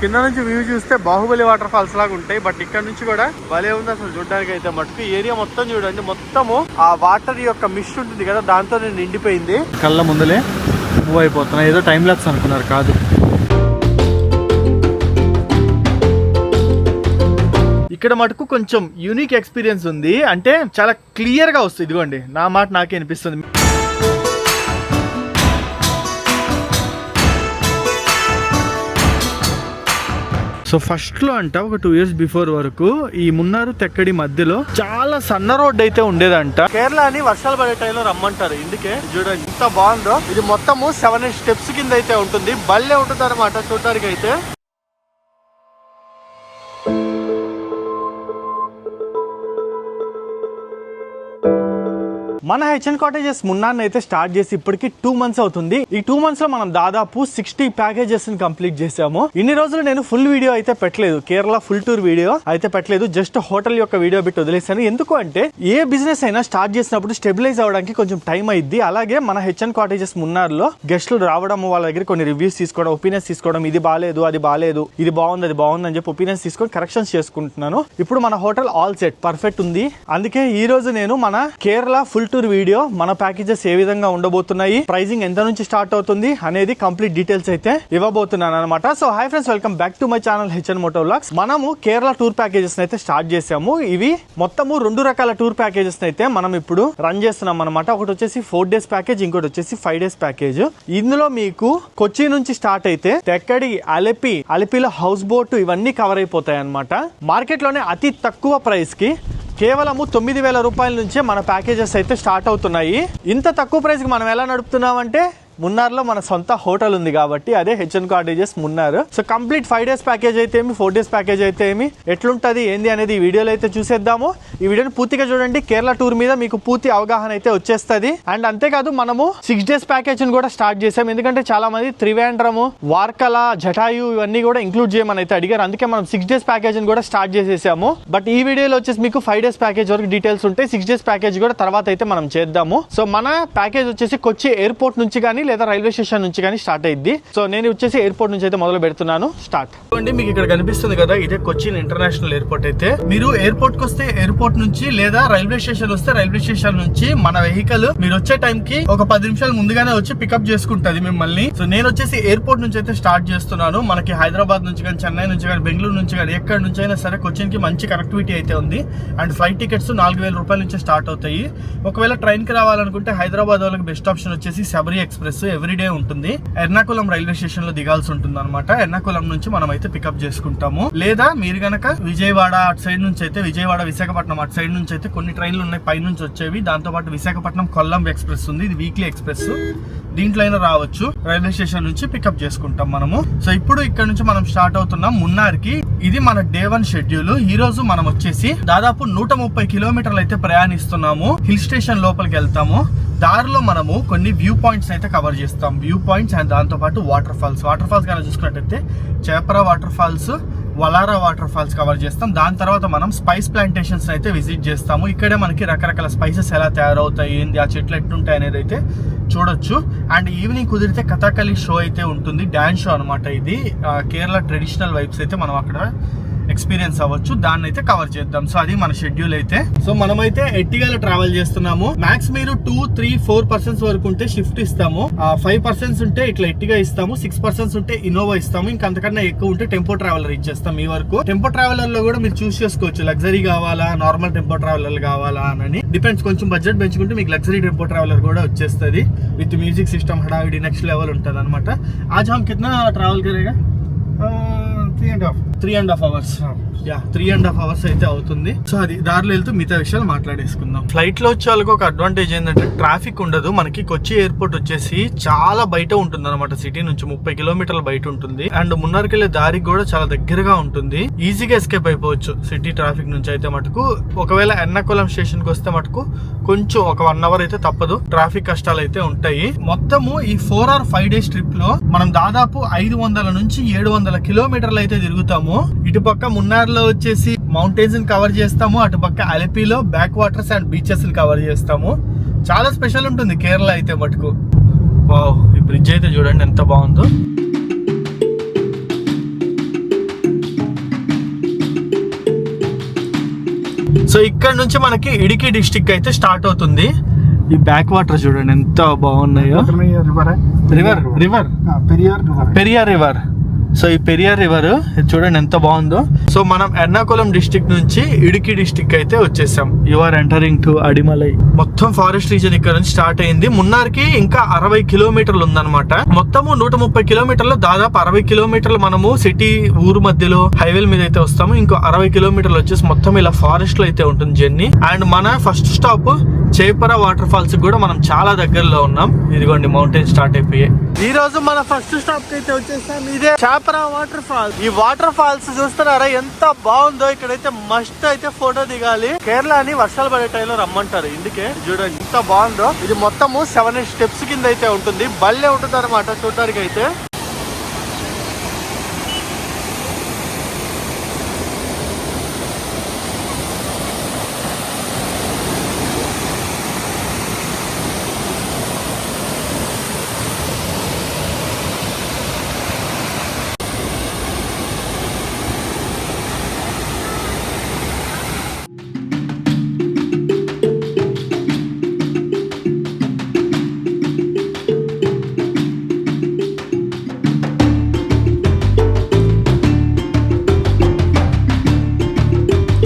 కింద నుంచి వ్యూ చూస్తే బాహుబలి వాటర్ ఫాల్స్ లాగా ఉంటాయి, బట్ ఇక్కడ నుంచి కూడా భలే ఉంది అసలు చూడడానికి అయితే మటుకు. ఏరియా మొత్తం చూడండి, మొత్తము ఆ వాటర్ యొక్క మిస్ట్ ఉంటుంది కదా, దాంతో నిండిపోయింది. కళ్ళ ముందులే మూవ్ అయిపోతున్నాయి. ఏదో టైం లాప్స్ అనుకున్నారు, కాదు. ఇక్కడ మటుకు కొంచెం యూనిక్ ఎక్స్పీరియన్స్ ఉంది, అంటే చాలా క్లియర్ గా వస్తుంది. ఇదిగోండి, నా మాట నాకే అనిపిస్తుంది. సో ఫస్ట్ లో అంట ఒక 2 years బిఫోర్ వరకు ఈ మున్నారు తెక్కడి మధ్యలో చాలా సన్న రోడ్ అయితే ఉండేదంట. కేరళ అని వర్షాలు పడే టైంలో రమ్మంటారు. ఇందుకే చూడండి ఎంత బాగుందో. ఇది మొత్తము 7-8 స్టెప్స్ కింద అయితే ఉంటుంది. భలే ఉంటుంది అనమాట చూడడానికి అయితే. మన హెచ్ఎన్ కాటేజెస్ మున్నార్ అయితే స్టార్ట్ చేసి ఇప్పటికి 2 months అవుతుంది. ఈ 2 months లో మనం దాదాపు 60 ప్యాకేజెస్ ని కంప్లీట్ చేసాము. ఇన్ని రోజులు నేను ఫుల్ వీడియో అయితే పెట్టలేదు, కేరళ ఫుల్ టూర్ వీడియో అయితే పెట్టలేదు. జస్ట్ హోటల్ యొక్క వీడియో బిట్ వదిలేసాను. ఎందుకు అంటే ఏ బిజినెస్ అయినా స్టార్ట్ చేసినప్పుడు స్టెబిలైజ్ అవడానికి కొంచెం టైం అయింది. అలాగే మన హెచ్ఎన్ కాటేజెస్ మున్నార్ లో గెస్టులు రావడం, వాళ్ళ దగ్గర కొన్ని రివ్యూస్ తీసుకోవడం, ఒపీనియన్స్ తీసుకోవడం, ఇది బాగాలేదు, అది బాగాలేదు, ఇది బాగుంది, అది బాగుంది అని చెప్పి ఒపీనియన్స్ తీసుకొని కరెక్షన్స్ చేసుకుంటున్నాను. ఇప్పుడు మన హోటల్ ఆల్ సెట్ పర్ఫెక్ట్ ఉంది. అందుకే ఈ రోజు నేను మన కేరళ ఫుల్ వీడియో, మన ప్యాకేజెస్ ఏ విధంగా ఉండబోతున్నాయి, ప్రైజింగ్ ఎంత నుంచి స్టార్ట్ అవుతుంది అనేది కంప్లీట్ డీటెయిల్స్ అయితే ఇవ్వబోతున్నాను అనమాట. So hi friends, welcome back to my channel HN moto vlogs. మనము కేరళ టూర్ ప్యాకేజెస్ అయితే స్టార్ట్ చేసాము. ఇవి మొత్తము 2 రకాల టూర్ ప్యాకేజెస్ అయితే మనం ఇప్పుడు రన్ చేస్తున్నాం అనమాట. ఒకటి వచ్చేసి 4 days ప్యాకేజ్, ఇంకోటి వచ్చేసి 5 days ప్యాకేజ్. ఇందులో మీకు కొచ్చి నుంచి స్టార్ట్ అయితే తెక్కడి, అలిపిలో హౌస్ బోట్ ఇవన్నీ కవర్ అయిపోతాయి అనమాట. మార్కెట్ లోనే అతి తక్కువ ప్రైస్ కి కేవలము 9,000 రూపాయల నుంచే మన ప్యాకేజెస్ అయితే స్టార్ట్ అవుతున్నాయి. ఇంత తక్కువ ప్రైస్ కి మనం ఎలా నడుపుతున్నామంటే మున్నార్ లో మన సొంత హోటల్ ఉంది కాబట్టి, అదే HN cottages Munnar. So complete 5 days package అయితే ఏమి, 4 days ప్యాకేజ్ అయితే ఏమి, ఎట్లుంటది ఏంది అనేది ఈ వీడియోలో అయితే చూసేద్దాము. ఈ వీడియోని పూర్తిగా చూడండి. కేరళ టూర్ మీద మీకు పూర్తి అవగాహన అయితే వచ్చేస్తుంది. అండ్ అంతేకాదు మనము 6 days ప్యాకేజ్ కూడా స్టార్ట్ చేసాం. ఎందుకంటే చాలా మంది త్రివేంద్రము, వార్కల, జటాయు ఇవన్నీ కూడా ఇంక్లూడ్ చేయమని అయితే అడిగారు. అందుకే మనం 6 days ప్యాకేజ్ కూడా స్టార్ట్ చేసేసాము. బట్ ఈ వీడియోలో వచ్చేసి మీకు 5 days ప్యాకేజ్ వరకు డీటెయిల్స్ ఉంటాయి. 6 days ప్యాకేజ్ కూడా తర్వాత అయితే మనం చేద్దాము. సో మన ప్యాకేజ్ వచ్చేసి కొచ్చి ఎయిర్పోర్ట్ నుంచి కానీ లేదా రైల్వే స్టేషన్ నుంచి కానీ స్టార్ట్ అయ్యింది. సో నేను వచ్చేసి ఎయిర్పోర్ట్ నుంచి అయితే మొదలు పెడుతున్నాను. స్టార్ట్ చూడండి, మీకు ఇక్కడ కనిపిస్తుంది కదా, ఇదే కొచ్చిన్ ఇంటర్నేషనల్ ఎయిర్పోర్ట్. అయితే మీరు ఎయిర్పోర్ట్ కి వస్తే ఎయిర్పోర్ట్ నుంచి, లేదా రైల్వే స్టేషన్ వస్తే రైల్వే స్టేషన్ నుంచి మన వెహికల్ మీరు వచ్చే టైం కి ఒక 10 నిమిషాలు ముందుగానే వచ్చి పికప్ చేసుకుంటది మిమ్మల్ని. సో నేను వచ్చేసి ఎయిర్పోర్ట్ నుంచి అయితే స్టార్ట్ చేస్తున్నాను. మనకి హైదరాబాద్ నుంచి కానీ, చెన్నై నుంచి కానీ, బెంగళూరు నుంచి కానీ, ఎక్కడి నుంచి అయినా సరే కొచ్చిన్ కి మంచి కనెక్టివిటీ అయితే ఉంది. అండ్ ఫ్లైట్ టికెట్స్ 4,000 రూపాయల నుంచి స్టార్ట్ అవుతాయి. ఒకవేళ ట్రైన్ కి రావాలనుకుంటే హైదరాబాద్ వాళ్ళకి బెస్ట్ ఆప్షన్ వచ్చేసి శబరి ఎక్స్ప్రెస్ ఎవ్రీడే ఉంటుంది. ఎర్నాకుళం రైల్వే స్టేషన్ లో దిగాల్సి ఉంటుంది అనమాట. ఎర్నాకుళం నుంచి మనం అయితే పికప్ చేసుకుంటాము. లేదా మీరు గనక విజయవాడ అటు సైడ్ నుంచి అయితే, విజయవాడ విశాఖపట్నం అటు సైడ్ నుంచి అయితే కొన్ని ట్రైన్లు ఉన్నాయి పై నుంచి వచ్చేవి. దాంతో పాటు విశాఖపట్నం కొల్లం ఎక్స్ప్రెస్ ఉంది, ఇది వీక్లీ ఎక్స్ప్రెస్. దీంట్లో అయినా రావచ్చు. రైల్వే స్టేషన్ నుంచి పికప్ చేసుకుంటాం మనము. సో ఇప్పుడు ఇక్కడ నుంచి మనం స్టార్ట్ అవుతున్నాం మున్నార్ కి. ఇది మన డే 1 షెడ్యూల్. ఈ రోజు మనం వచ్చేసి దాదాపు 130 కిలోమీటర్లు అయితే ప్రయాణిస్తున్నాము. హిల్ స్టేషన్ లోపలికి వెళ్తాము. దారిలో మనము కొన్ని వ్యూ పాయింట్స్ అయితే కవర్ చేస్తాం. వ్యూ పాయింట్స్ అండ్ దాంతో పాటు వాటర్ ఫాల్స్ కానీ చూసుకున్నట్టయితే Cheeyappara waterfalls, Valara waterfalls cover చేస్తాం. దాని తర్వాత మనం స్పైస్ ప్లాంటేషన్స్ అయితే విజిట్ చేస్తాము. ఇక్కడే మనకి రకరకాల స్పైసెస్ ఎలా తయారవుతాయి, ఏంది, ఆ చెట్లు ఎట్లుంటాయి అనేది అయితే చూడొచ్చు. అండ్ ఈవినింగ్ కుదిరితే కథాకళి షో అయితే ఉంటుంది, డాన్స్ షో అనమాట. ఇది కేరళ ట్రెడిషనల్ వైబ్స్ అయితే మనం అక్కడ ఎక్స్పీరియన్స్ అవ్వచ్చు. దాన్ని అయితే కవర్ చేద్దాం. సో అది మన షెడ్యూల్ అయితే. సో మనమైతే ఎర్టిగాలో ట్రావెల్ చేస్తున్నాము. మ్యాక్స్ మీరు 2-3-4% వరకు ఉంటే షిఫ్ట్ ఇస్తాము. 5% ఉంటే ఇట్లా ఎర్టిగా ఇస్తాము. 6% ఉంటే ఇన్నోవా ఇస్తాము. ఇంకా అంతకన్నా ఎక్కువ ఉంటే టెంపో ట్రావెలర్ ఇచ్చేస్తాం. ఈ వరకు టెంపో ట్రావెలర్ లో కూడా మీరు చూస్ చేసుకోవచ్చు, లగ్జరీ కావాలా, నార్మల్ టెంపో ట్రావెలర్ కావాలా అని. డిపెండ్స్. కొంచెం బడ్జెట్ పెంచుకుంటే మీకు లగ్జరీ టెంపో ట్రావెలర్ కూడా వచ్చేస్తుంది విత్ మ్యూజిక్ సిస్టమ్, హడావిడి నెక్స్ట్ లెవెల్ ఉంటుంది అనమాట. आज हम कितना ट्रैवल करेगा? 3.5 hours. 3.5 hours అయితే అవుతుంది. సో అది దారిలో వెళ్తూ మిగతా విషయాలు మాట్లాడేసుకుందాం. ఫ్లైట్ లో వచ్చే వాళ్ళకి ఒక అడ్వాంటేజ్ ఏంటంటే ట్రాఫిక్ ఉండదు. మనకి కొచ్చి ఎయిర్పోర్ట్ వచ్చేసి చాలా బయట ఉంటుంది అనమాట. సిటీ నుంచి 30 కిలోమీటర్ల బయట ఉంటుంది. అండ్ మున్నార్కి వెళ్ళే దారికి కూడా చాలా దగ్గరగా ఉంటుంది. ఈజీగా ఎస్కేప్ అయిపోవచ్చు సిటీ ట్రాఫిక్ నుంచి అయితే మటుకు. ఒకవేళ ఎర్నాకుళం స్టేషన్ కి వస్తే మటుకు కొంచెం ఒక 1 hour అయితే తప్పదు. ట్రాఫిక్ కష్టాలు అయితే ఉంటాయి. మొత్తము ఈ 4 or 5 days ట్రిప్ లో మనం దాదాపు 500 నుంచి 700 కిలోమీటర్లు అయితే తిరుగుతాము. ఇటుపక్క మున్నార్ లో వచ్చేసి మౌంటైన్స్ కవర్ చేస్తాము, అటుపక్క అలిపిలో backwaters and beaches cover చేస్తాము. చాలా స్పెషల్ ఉంటుంది కేరళ అయితే మటుకు. వావ్, ఈ బ్రిడ్జ్ అయితే చూడండి ఎంత బాగుందో. సో ఇక్కడ నుంచి మనకి ఇడికి డిస్ట్రిక్ట్ అయితే స్టార్ట్ అవుతుంది. ఈ బ్యాక్ వాటర్ చూడండి ఎంత బాగున్నాయో. River Periyar river. సో ఈ పెరియార్ రివర్ చూడండి ఎంత బాగుందో. సో మనం ఎర్నాకుళం డిస్ట్రిక్ట్ నుంచి ఇడుకి డిస్ట్రిక్ట్ అయితే వచ్చేసాం. You are entering to Adimali. మొత్తం ఫారెస్ట్ రీజన్ ఇక్కడ నుంచి స్టార్ట్ అయింది. మున్నార్కి ఇంకా 60 కిలోమీటర్లు ఉందన్నమాట. మొత్తము 130 కిలోమీటర్లు, దాదాపు 60 కిలోమీటర్లు మనము సిటీ ఊరు మధ్యలో హైవేల మీద అయితే వస్తాము. ఇంకో 60 కిలోమీటర్లు వచ్చేసి మొత్తం ఇలా ఫారెస్ట్ లో అయితే ఉంటుంది జర్నీ. అండ్ మన ఫస్ట్ స్టాప్ చేపరా వాటర్ ఫాల్స్ కూడా మనం చాలా దగ్గరలో ఉన్నాం. ఇదిగోండి మౌంటైన్ స్టార్ట్ అయిపోయాయి. ఈ రోజు మన ఫస్ట్ స్టాప్ అయితే వచ్చేసాం. ఇదే చేపరా వాటర్ ఫాల్స్. ఈ వాటర్ ఫాల్స్ చూస్తున్నారా ఎంత బాగుందో. ఇక్కడైతే మస్ట్ అయితే ఫోటో దిగాలి. కేరళ అని వర్షాలు పడే టైంలో రమ్మంటారు. ఇందుకే చూడండి ఎంత బాగుందో. ఇది మొత్తము 7 స్టెప్స్ కింద అయితే ఉంటుంది. బల్లే ఉంటుంది అనమాట చూడడానికి అయితే.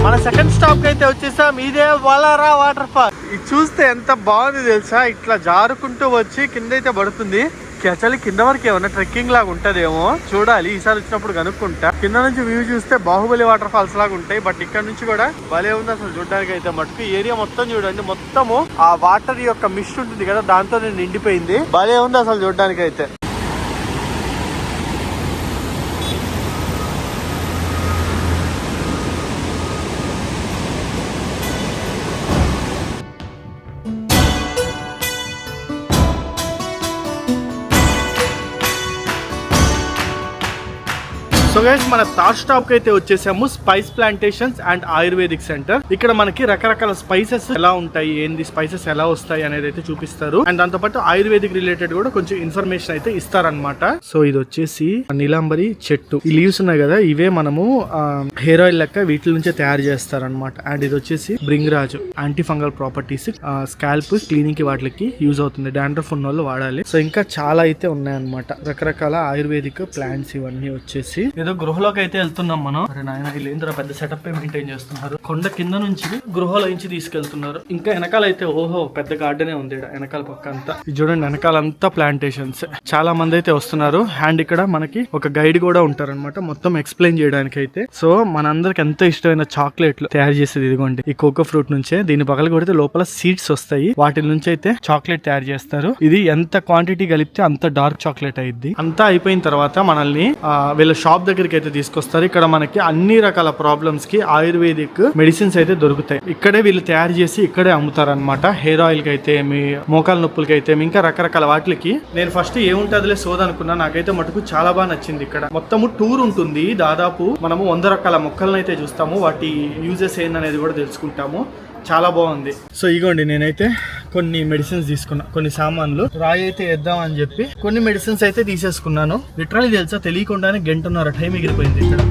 మన సెకండ్ స్టాప్ అయితే వచ్చేసాం. ఇదే వలారా వాటర్ ఫాల్. ఇది చూస్తే ఎంత బాగుంది తెలుసా. ఇట్లా జారుకుంటూ వచ్చి కింద అయితే పడుతుంది. యాక్చువల్లీ కింద వరకు ఏమన్నా ట్రెక్కింగ్ లాగా ఉంటదేమో చూడాలి. ఈసారి వచ్చినప్పుడు కనుక్కుంటా. కింద నుంచి వ్యూ చూస్తే బాహుబలి వాటర్ ఫాల్స్ లాగా ఉంటాయి. బట్ ఇక్కడ నుంచి కూడా భలే ఉంది అసలు చూడడానికి అయితే. మటుకు ఏరియా మొత్తం చూడండి, మొత్తము ఆ వాటర్ యొక్క మిస్ట్ ఉంటుంది కదా, దాంతో నిండిపోయింది. భలే ఉంది అసలు చూడడానికి అయితే. సో గైస్ మన థర్డ్ స్టాప్ కి అయితే వచ్చేసాము. Spice plantations and ayurvedic centre. ఇక్కడ మనకి రకరకాల స్పైసెస్ ఎలా ఉంటాయి, ఏంది స్పైసెస్ ఎలా వస్తాయి అనేది అయితే చూపిస్తారు. అండ్ దాంతో పాటు ఆయుర్వేదిక్ రిలేటెడ్ కూడా కొంచెం ఇన్ఫర్మేషన్ అయితే ఇస్తారనమాట. సో ఇది వచ్చేసి నీలాంబరి చెట్టు. ఈ లీవ్స్ ఉన్నాయి కదా, ఇవే మనము హెయిర్ ఆయిల్ లెక్క వీటి నుంచే తయారు చేస్తారనమాట. అండ్ ఇది వచ్చేసి Bhringraj, anti fungal properties, scalp cleaning కి వాటికి యూజ్ అవుతుంది. డాండ్రఫ్ ఉన్న వాళ్ళు వాడాలి. సో ఇంకా చాలా అయితే ఉన్నాయన్నమాట రకరకాల ఆయుర్వేదిక్ ప్లాంట్స్. ఇవన్నీ వచ్చేసి ఏదో గృహలోకి అయితే వెళ్తున్నాం మనం. అరే నాయన వీళ్ళేంద్ర పెద్ద సెటప్ మెయింటైన్ చేస్తున్నారు. కొండ కింద నుంచి గృహలో నుంచి తీసుకెళ్తున్నారు. ఇంకా వెనకాల అయితే ఓహో పెద్ద గార్డెనే ఉంది వెనకాల పక్క అంతా. ఇది చూడండి వెనకాలంతా ప్లాంటేషన్స్. చాలా మంది అయితే వస్తున్నారు. అండ్ ఇక్కడ మనకి ఒక గైడ్ కూడా ఉంటారనమాట మొత్తం ఎక్స్ప్లెయిన్ చేయడానికి అయితే. సో మనందరికి ఎంతో ఇష్టమైన చాక్లెట్లు తయారు చేసేది ఇదిగోండి ఈ కోకో ఫ్రూట్ నుంచే. దీని పగల కొడితే లోపల సీడ్స్ వస్తాయి. వాటి నుంచి అయితే చాక్లెట్ తయారు చేస్తారు. ఇది ఎంత క్వాంటిటీ కలిపితే అంత డార్క్ చాక్లెట్ అయింది. అంతా అయిపోయిన తర్వాత మనల్ని వీళ్ళ షాప్ దగ్గరికి అయితే తీసుకొస్తారు. ఇక్కడ మనకి అన్ని రకాల ప్రాబ్లమ్స్ కి ఆయుర్వేదిక్ మెడిసిన్స్ అయితే దొరుకుతాయి. ఇక్కడే వీళ్ళు తయారు చేసి ఇక్కడే అమ్ముతారు అనమాట. హెయిర్ ఆయిల్ కి అయితే, మీ మోకాల నొప్పులకి అయితే, ఇంకా రకరకాల వాటికి. నేను ఫస్ట్ ఏముంటదిలే సోద అనుకున్నా. నాకైతే మటుకు చాలా బాగా నచ్చింది. ఇక్కడ మొత్తము టూర్ ఉంటుంది. దాదాపు మనము 100 రకాల మొక్కలను అయితే చూస్తాము. వాటి యూజెస్ ఏందనేది కూడా తెలుసుకుంటాము. చాలా బాగుంది. సో ఇగోండి నేనైతే కొన్ని మెడిసిన్స్ తీసుకున్నా. కొన్ని సామాన్లు రాయి అయితే వేద్దాం అని చెప్పి కొన్ని మెడిసిన్స్ అయితే తీసేసుకున్నాను. లిటరల్లీ తెలుసా తెలియకుండానే 1.5 టైం ఎగిరిపోయింది ఇక్కడ.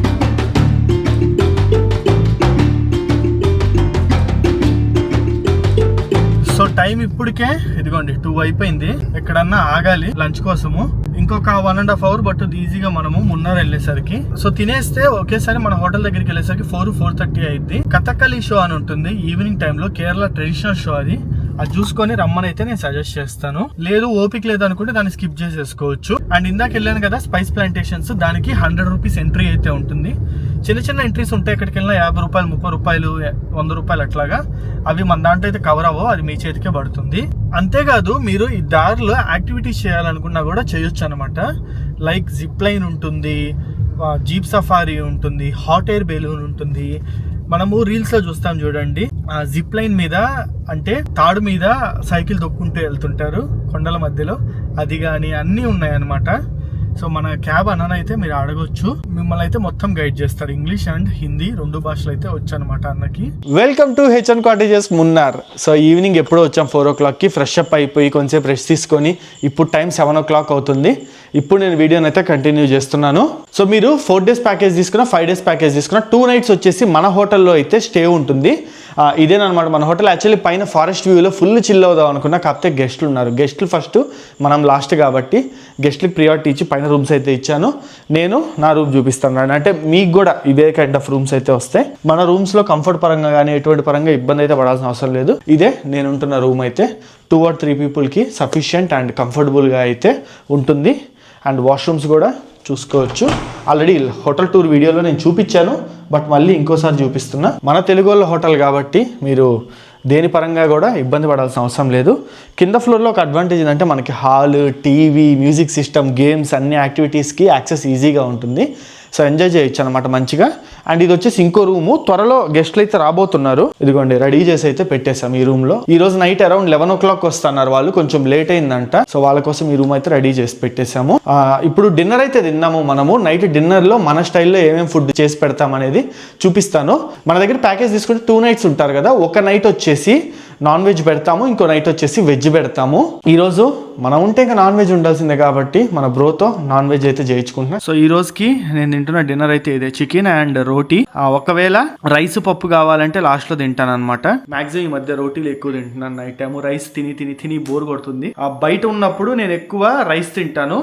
సో టైం ఇప్పటికే ఇదిగోండి 2 అయిపోయింది. ఎక్కడన్నా ఆగాలి లంచ్ కోసము. ఇంకొక 1.5 అవర్ పట్టుద్ది ఈజీగా మనము మున్నార్ వెళ్ళేసరికి. సో తినేస్తే ఒకేసారి మన హోటల్ దగ్గరికి వెళ్ళేసరికి 4-4:30 అయింది. కథకళి షో అని ఉంటుంది ఈవినింగ్ టైంలో. కేరళ ట్రెడిషనల్ షో అది. అది చూసుకొని రమ్మని అయితే నేను సజెస్ట్ చేస్తాను. లేదు ఓపిక లేదు అనుకుంటే దాన్ని స్కిప్ చేసేసుకోవచ్చు. అండ్ ఇందాక వెళ్ళాను కదా స్పైస్ ప్లాంటేషన్స్, దానికి 100 రూపీస్ ఎంట్రీ అయితే ఉంటుంది. చిన్న చిన్న ఎంట్రీస్ ఉంటాయి. ఎక్కడికి వెళ్ళినా 50 రూపాయలు, 30 రూపాయలు, 100 రూపాయలు అట్లాగా. అవి మన దాంట్లో అయితే కవర్ అవ్వవు. అది మీ చేతికే పడుతుంది. అంతేకాదు మీరు ఈ దారిలో యాక్టివిటీస్ చేయాలనుకున్నా కూడా చేయొచ్చు అనమాట. లైక్ జిప్ లైన్ ఉంటుంది, జీప్ సఫారీ ఉంటుంది, హాట్ ఎయిర్ బెలూన్ ఉంటుంది. మనము రీల్స్ లో చూస్తాం చూడండి, జిప్ లైన్ మీద అంటే తాడు మీద సైకిల్ దొక్కుంటూ వెళ్తుంటారు కొండల మధ్యలో. అది కానీ అన్నీ ఉన్నాయన్నమాట. సో మన క్యాబ్ అన్న అయితే మీరు అడగొచ్చు. మిమ్మల్ని అయితే మొత్తం గైడ్ చేస్తారు. ఇంగ్లీష్ అండ్ హిందీ 2 భాషలు అయితే వచ్చనమాట అన్నకి. Welcome to HN cottages Munnar. So evening ఎప్పుడో వచ్చాం 4 o'clockకి. ఫ్రెష్ అప్ అయిపోయి కొంచెం రెస్ట్ తీసుకొని ఇప్పుడు టైం 7 o'clock అవుతుంది. ఇప్పుడు నేను వీడియోని అయితే కంటిన్యూ చేస్తున్నాను. సో మీరు 4 days ప్యాకేజ్ తీసుకున్న, 5 days ప్యాకేజ్ తీసుకున్న, 2 nights వచ్చేసి మన హోటల్లో అయితే స్టే ఉంటుంది. ఇదేనమాట మన హోటల్. యాక్చువల్లీ పైన ఫారెస్ట్ వ్యూలో ఫుల్ చిల్ అవుదాం అనుకున్నా, కాకపోతే గెస్ట్లు ఉన్నారు. గెస్ట్లు ఫస్ట్, మనం లాస్ట్ కాబట్టి గెస్ట్లకి ప్రియారిటీ ఇచ్చి పైన రూమ్స్ అయితే ఇచ్చాను. నేను నా రూమ్ చూపిస్తాను. అంటే మీకు కూడా ఇదే కైండ్ ఆఫ్ రూమ్స్ అయితే వస్తాయి. మన రూమ్స్లో కంఫర్ట్ పరంగా కానీ ఎటువంటి పరంగా ఇబ్బంది అయితే పడాల్సిన అవసరం లేదు. ఇదే నేను ఉంటున్న రూమ్ అయితే 2 or 3 పీపుల్కి సఫిషియంట్ అండ్ కంఫర్టబుల్గా అయితే ఉంటుంది. అండ్ వాష్రూమ్స్ కూడా చూసుకోవచ్చు. ఆల్రెడీ హోటల్ టూర్ వీడియోలో నేను చూపించాను, బట్ మళ్ళీ ఇంకోసారి చూపిస్తున్నా. మన తెలుగు వాళ్ళ హోటల్ కాబట్టి మీరు దేని పరంగా కూడా ఇబ్బంది పడాల్సిన అవసరం లేదు. కింద ఫ్లోర్లో ఒక అడ్వాంటేజ్ ఏంటంటే మనకి hall, TV, music system, games అన్ని యాక్టివిటీస్కి యాక్సెస్ ఈజీగా ఉంటుంది. సో ఎంజాయ్ చేయొచ్చు అనమాట మంచిగా. అండ్ ఇది వచ్చేసి ఇంకో రూము. త్వరలో గెస్ట్లు అయితే రాబోతున్నారు. ఇదిగోండి రెడీ చేసి అయితే పెట్టేసాం ఈ రూమ్లో. ఈ రోజు నైట్ అరౌండ్ 11 o'clock వస్తున్నారు వాళ్ళు, కొంచెం లేట్ అయిందంట. సో వాళ్ళ కోసం ఈ రూమ్ అయితే రెడీ చేసి పెట్టేసాము. ఇప్పుడు డిన్నర్ అయితే తిన్నాము మనము. నైట్ డిన్నర్లో మన స్టైల్లో ఏమేమి ఫుడ్ చేసి పెడతాం అనేది చూపిస్తాను. మన దగ్గర ప్యాకేజ్ తీసుకుంటే 2 nights ఉంటారు కదా. ఒక నైట్ వచ్చేసి నాన్ వెజ్ పెడతాము, ఇంకో నైట్ వచ్చేసి వెజ్ పెడతాము. ఈరోజు మనం ఉంటే ఇంకా నాన్ వెజ్ ఉండాల్సిందే కాబట్టి మన బ్రోతో నాన్ వెజ్ అయితే చేయించుకుంటున్నాం. సో ఈ రోజుకి నేను తింటున్న డిన్నర్ అయితే ఇదే, చికెన్ అండ్ రోటీ. ఒకవేళ రైస్ పప్పు కావాలంటే లాస్ట్ లో తింటాను అనమాట. మాక్సిమం ఈ మధ్య రోటీలు ఎక్కువ తింటున్నాను. నైట్ టైం రైస్ తిని బోర్ కొడుతుంది. బయట ఉన్నప్పుడు నేను ఎక్కువ రైస్ తింటాను.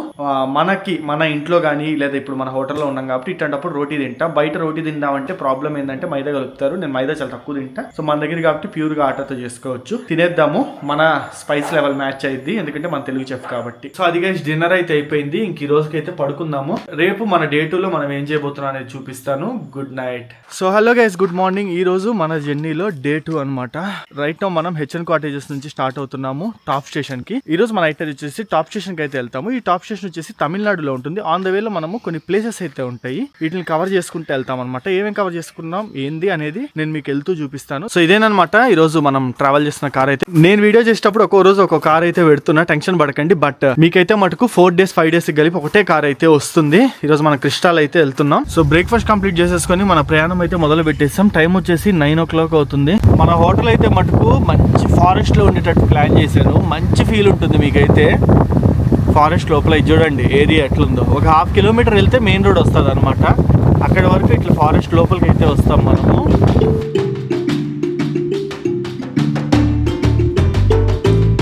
మన ఇంట్లో కానీ లేదా ఇప్పుడు మన హోటల్లో ఉన్నాం కాబట్టి ఇట్లాంటప్పుడు రోటీ తింటా. బయట రోటీ తిందామంటే ప్రాబ్లం ఏంటంటే మైదా కలుపుతారు. నేను మైదా చాలా తక్కువ తింటా. సో మన దగ్గర కాబట్టి ప్యూర్ గా ఆటాతో చేసుకోవచ్చు. తినేద్దాము. మన స్పైస్ లెవెల్ మ్యాచ్ అయింది, ఎందుకంటే మన తెలుగు చెఫ్ కాబట్టి. సో అది గైస్ డిన్నర్ అయితే అయిపోయింది. ఇంక ఈ రోజుకి అయితే పడుకుందాము. రేపు మన డే 2లో మనం ఏం చేయబోతున్నాం అనేది చూపిస్తాను. Good night. So hello guys, good morning. ఈ రోజు మన జర్నీలో డే 2 అనమాట. రైట్ నౌ మనం హెచ్ఎన్ కాటేజెస్ నుంచి స్టార్ట్ అవుతున్నాము టాప్ స్టేషన్ కి. ఈ రోజు మన అయితే వచ్చేసి టాప్ స్టేషన్ కి అయితే వెళ్తాము. ఈ టాప్ స్టేషన్ వచ్చేసి తమిళనాడులో ఉంటుంది. ఆన్ ద వేలో మనము కొన్ని ప్లేసెస్ అయితే ఉంటాయి, వీటిని కవర్ చేసుకుంటూ వెళ్తాం అనమాట. ఏమేమి కవర్ చేసుకున్నాం ఏంది అనేది నేను మీకు వెళ్తూ చూపిస్తాను. సో ఇదేనమాట ఈ రోజు మనం ట్రావెల్ చేస్తున్న కార్ అయితే. నేను వీడియో చేసేటప్పుడు ఒక్కో రోజు ఒక కార్ అయితే పెడుతున్నా, టెన్షన్ పడకండి. బట్ మీకైతే మటుకు 4 days 5 days కలిపి ఒకటే కార్ అయితే వస్తుంది. ఈ రోజు మన క్రిస్టాల్ అయితే వెళ్తున్నాం. సో బ్రేక్ఫాస్ట్ కంప్లీట్ చేసేసుకొని మన ప్రయాణం అయితే మొదలు పెట్టేసాం. టైం వచ్చేసి 9 o'clock అవుతుంది. మన హోటల్ అయితే మటుకు మంచి ఫారెస్ట్ లో ఉండేటట్టు ప్లాన్ చేశాను. మంచి ఫీల్ ఉంటుంది మీకైతే. ఫారెస్ట్ లోపల ఇది చూడండి ఏరియా ఎట్లుందో. ఒక 1/2 kilometer వెళ్తే మెయిన్ రోడ్ వస్తుంది అనమాట. అక్కడ వరకు ఇట్లా ఫారెస్ట్ లోపలికి అయితే వస్తాం మనము.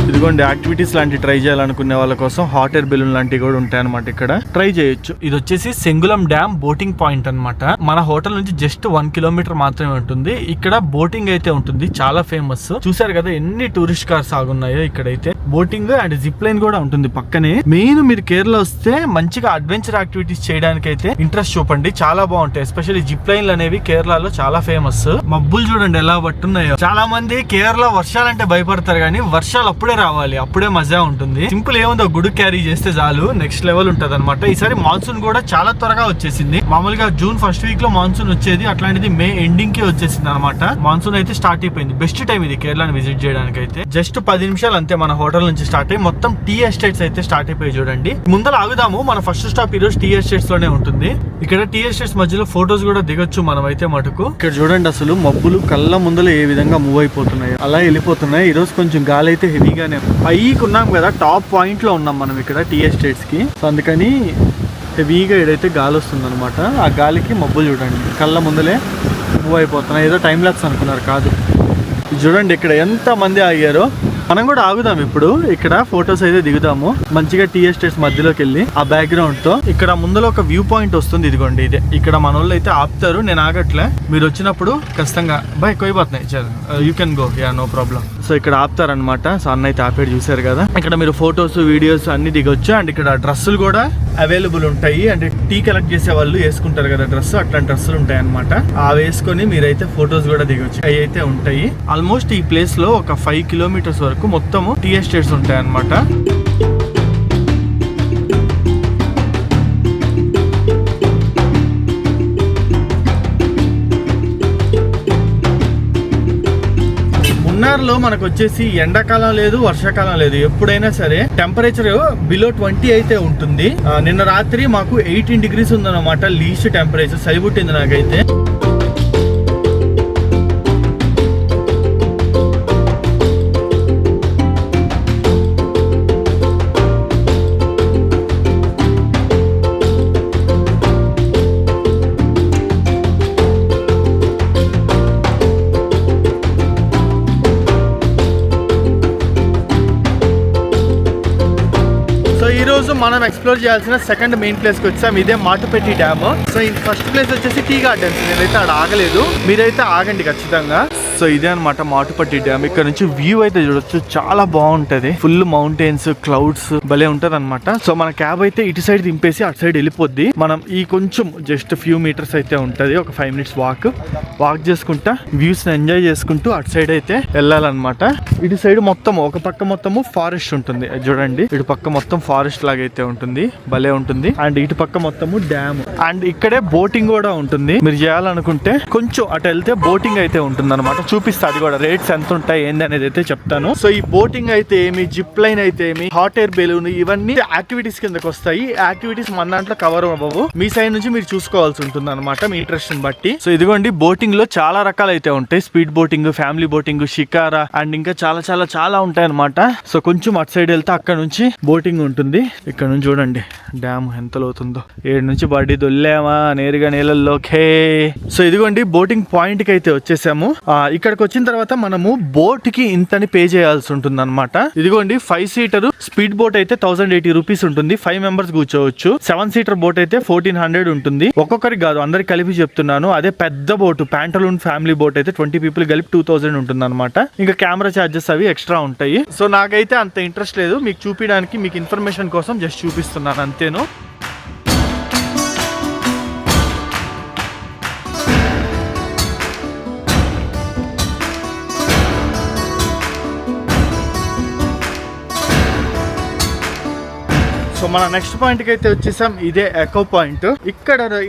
ఇదిగోండి యాక్టివిటీస్ లాంటివి ట్రై చేయాలనుకునే వాళ్ళ కోసం హాట్ ఎయిర్ బెలూన్ లాంటివి కూడా ఉంటాయి అనమాట. ఇక్కడ ట్రై చేయొచ్చు. ఇది వచ్చేసి సెంగులం డ్యామ్ బోటింగ్ పాయింట్ అనమాట. మన హోటల్ నుంచి జస్ట్ 1 kilometer మాత్రమే ఉంటుంది. ఇక్కడ బోటింగ్ అయితే ఉంటుంది, చాలా ఫేమస్. చూసారు కదా ఎన్ని టూరిస్ట్ కార్స్ ఆగున్నాయో ఇక్కడైతే. బోటింగ్ అండ్ జిప్ లైన్ కూడా ఉంటుంది పక్కనే. మెయిన్ మీరు కేరళ వస్తే మంచిగా అడ్వెంచర్ యాక్టివిటీస్ చేయడానికి అయితే ఇంట్రెస్ట్ చూపండి, చాలా బాగుంటాయి. ఎస్పెషల్లీ జిప్ లైన్లు అనేవి కేరళలో చాలా ఫేమస్. మబ్బులు చూడండి ఎలా పట్టున్నాయో. చాలా మంది కేరళ వర్షాలంటే భయపడతారు, కానీ వర్షాలు అప్పుడే రావాలి, అప్పుడే మజా ఉంటుంది. సింపుల్ ఏముందో గుడి క్యారీ చేస్తే చాలు, నెక్స్ట్ లెవెల్ ఉంటది అనమాట. ఈసారి మాన్సూన్ కూడా చాలా త్వరగా వచ్చేసింది. మామూలుగా జూన్ ఫస్ట్ వీక్ లో మాన్సూన్ వచ్చేది, అట్లాంటిది మే ఎండింగ్ కి వచ్చేసింది అనమాట. మాన్సూన్ అయితే స్టార్ట్ అయిపోయింది. బెస్ట్ టైం ఇది కేరళని విజిట్ చేయడానికి అయితే. జస్ట్ 10 నిమిషాలు అంతే మన హోటల్ నుంచి స్టార్ట్ అయ్యి. మొత్తం టీ ఎస్టేట్స్ అయితే స్టార్ట్ అయిపోయి చూడండి. ముందర ఆగుదాము. మన ఫస్ట్ స్టాప్ ఈ రోజు టీ ఎస్టేట్స్ లోనే ఉంటుంది. ఇక్కడ టీ ఎస్టేట్స్ మధ్యలో ఫోటోస్ కూడా దిగొచ్చు మనం అయితే మటుకు. ఇక్కడ చూడండి అసలు మబ్బులు కళ్ళ ముందర ఏ విధంగా మూవ్ అయిపోతున్నాయి, అలా వెళ్ళిపోతున్నాయి. ఈ రోజు కొంచెం గాలి అయితే హెవీగానే. పైకి ఉన్నాం కదా, టాప్ పాయింట్ లో ఉన్నాం మనం ఇక్కడ టీ ఎస్టేట్స్ కి. సో అందుకని హెవీగా ఏదైతే గాలి వస్తుంది అనమాట. ఆ గాలికి మబ్బులు చూడండి కళ్ళ ముందలే మూవ్ అయిపోతున్నాయి. ఏదో టైం ల్యాప్స్ అనుకున్నారు, కాదు. చూడండి ఇక్కడ ఎంత మంది ఆగారో. మనం కూడా ఆగుదాం ఇప్పుడు. ఇక్కడ ఫొటోస్ అయితే దిగుదాము మంచిగా టీ ఎస్టేట్స్ మధ్యలోకి వెళ్ళి ఆ బ్యాక్గ్రౌండ్ తో. ఇక్కడ ముందులో ఒక వ్యూ పాయింట్ వస్తుంది, ఇదిగోండి ఇదే. ఇక్కడ మన వాళ్ళు అయితే ఆపుతారు, నేను ఆగట్లే. మీరు వచ్చినప్పుడు ఖచ్చితంగా బాయ్ కోయిపోతున్నాయి, you can go, yeah no problem. So ఇక్కడ ఆపుతారనమాట. సో అన్న అయితే ఆపేడు, చూసారు కదా. ఇక్కడ మీరు ఫొటోస్ వీడియోస్ అన్ని దిగొచ్చు. అండ్ ఇక్కడ డ్రెస్సులు కూడా అవైలబుల్ ఉంటాయి. అంటే టీ కలెక్ట్ చేసే వాళ్ళు వేసుకుంటారు కదా డ్రెస్, అట్లాంటి డ్రెస్సులు ఉంటాయి అనమాట. ఆ వేసుకొని మీరైతే ఫొటోస్ కూడా దిగొచ్చు. అవి అయితే ఉంటాయి. ఆల్మోస్ట్ ఈ ప్లేస్ లో ఒక 5 kilometers వరకు మొత్తము టీ ఎస్టేట్స్ ఉంటాయి అన్నమాట. మున్నార్లో మనకు వచ్చేసి ఎండాకాలం లేదు, వర్షాకాలం లేదు. ఎప్పుడైనా సరే టెంపరేచర్ బిలో 20 అయితే ఉంటుంది. నిన్న రాత్రి మాకు 18 degrees ఉందన్నమాట లీస్ట్ టెంపరేచర్. సరిపుట్టింది నాకైతే. మనం ఎక్స్ప్లోర్ చేయాల్సిన సెకండ్ మెయిన్ ప్లేస్ కి వచ్చాం. ఇదే మాటుపెట్టి డ్యామ్. సో ఈ ఫస్ట్ ప్లేస్ వచ్చేసి టీ గార్డెన్స్. నేనైతే అక్కడ ఆగలేదు, మీరైతే ఆగండి ఖచ్చితంగా. సో ఇదే అనమాట మాటుపట్టి డ్యామ్. ఇక్కడ నుంచి వ్యూ అయితే చూడొచ్చు, చాలా బాగుంటది. ఫుల్ మౌంటైన్స్, క్లౌడ్స్ భలే ఉంటది అనమాట. సో మన క్యాబ్ అయితే ఇటు సైడ్ దింపేసి అటు సైడ్ వెళ్ళిపోద్ది. మనం ఈ కొంచెం జస్ట్ ఫ్యూ మీటర్స్ అయితే ఉంటది, ఒక 5 minutes వాక్ చేసుకుంటా వ్యూస్ ఎంజాయ్ చేసుకుంటూ అటు సైడ్ అయితే వెళ్ళాలన్నమాట. ఇటు సైడ్ మొత్తం ఒక పక్క మొత్తము ఫారెస్ట్ ఉంటుంది చూడండి. ఇటు పక్క మొత్తం ఫారెస్ట్ లాగా అయితే ఉంటుంది, భలే ఉంటుంది. అండ్ ఇటు పక్క మొత్తము డ్యామ్. అండ్ ఇక్కడే బోటింగ్ కూడా ఉంటుంది. మీరు చేయాలనుకుంటే కొంచెం అటు వెళ్తే బోటింగ్ అయితే ఉంటుంది అనమాట. చూపిస్తా అది కూడా, రేట్స్ ఎంత ఉంటాయి ఏంది అనేది అయితే చెప్తాను. సో ఈ బోటింగ్ అయితే ఏమి, జిప్ లైన్ అయితే ఏమి, హాట్ ఎయిర్ బెలూన్, ఇవన్నీ యాక్టివిటీస్ కిందకి వస్తాయి. యాక్టివిటీస్ మన దాంట్లో కవర్ అవ్వవు, మీ సైడ్ నుంచి మీరు చూసుకోవాల్సి ఉంటుంది అనమాట, మీ ఇంట్రెస్ట్ బట్టి. సో ఇదిగోండి, బోటింగ్ లో చాలా రకాలు అయితే ఉంటాయి. Speed boating, family boating, shikara and ఇంకా చాలా చాలా చాలా ఉంటాయి అనమాట. సో కొంచెం అటు సైడ్ వెళ్తే అక్కడ నుంచి బోటింగ్ ఉంటుంది. ఇక్కడ నుంచి చూడండి డ్యామ్ ఎంత లోతుందో. 7 నుంచి బడి దొల్లామా నేరుగా నీళ్ళల్లోకే. సో ఇదిగోండి బోటింగ్ పాయింట్ కి అయితే వచ్చేసాము. ఇక్కడికి వచ్చిన తర్వాత మనము బోట్ కి ఇంతని పే చేయాల్సి ఉంటుంది అనమాట. ఇదిగోండి 5 సీటర్ స్పీడ్ బోట్ అయితే 1080 రూపీస్ ఉంటుంది, 5 members కూర్చోవచ్చు. 7 సీటర్ బోట్ అయితే 1400 ఉంటుంది. ఒక్కొక్కరికి కాదు, అందరికి కలిపి చెప్తున్నాను. అదే పెద్ద బోట్ ప్యాంటలూన్ ఫ్యామిలీ బోట్ అయితే 20 people కలిపి 2000 ఉంటుంది అనమాట. ఇంకా కెమెరా చార్జెస్ అవి ఎక్స్ట్రా ఉంటాయి. సో నాకైతే అంత ఇంట్రెస్ట్ లేదు, మీకు చూపించడానికి, మీకు ఇన్ఫర్మేషన్ కోసం జస్ట్ చూపిస్తున్నాను అంతేను. సో మన నెక్స్ట్ పాయింట్ కి అయితే వచ్చేసాం. ఇదే ఎకో పాయింట్.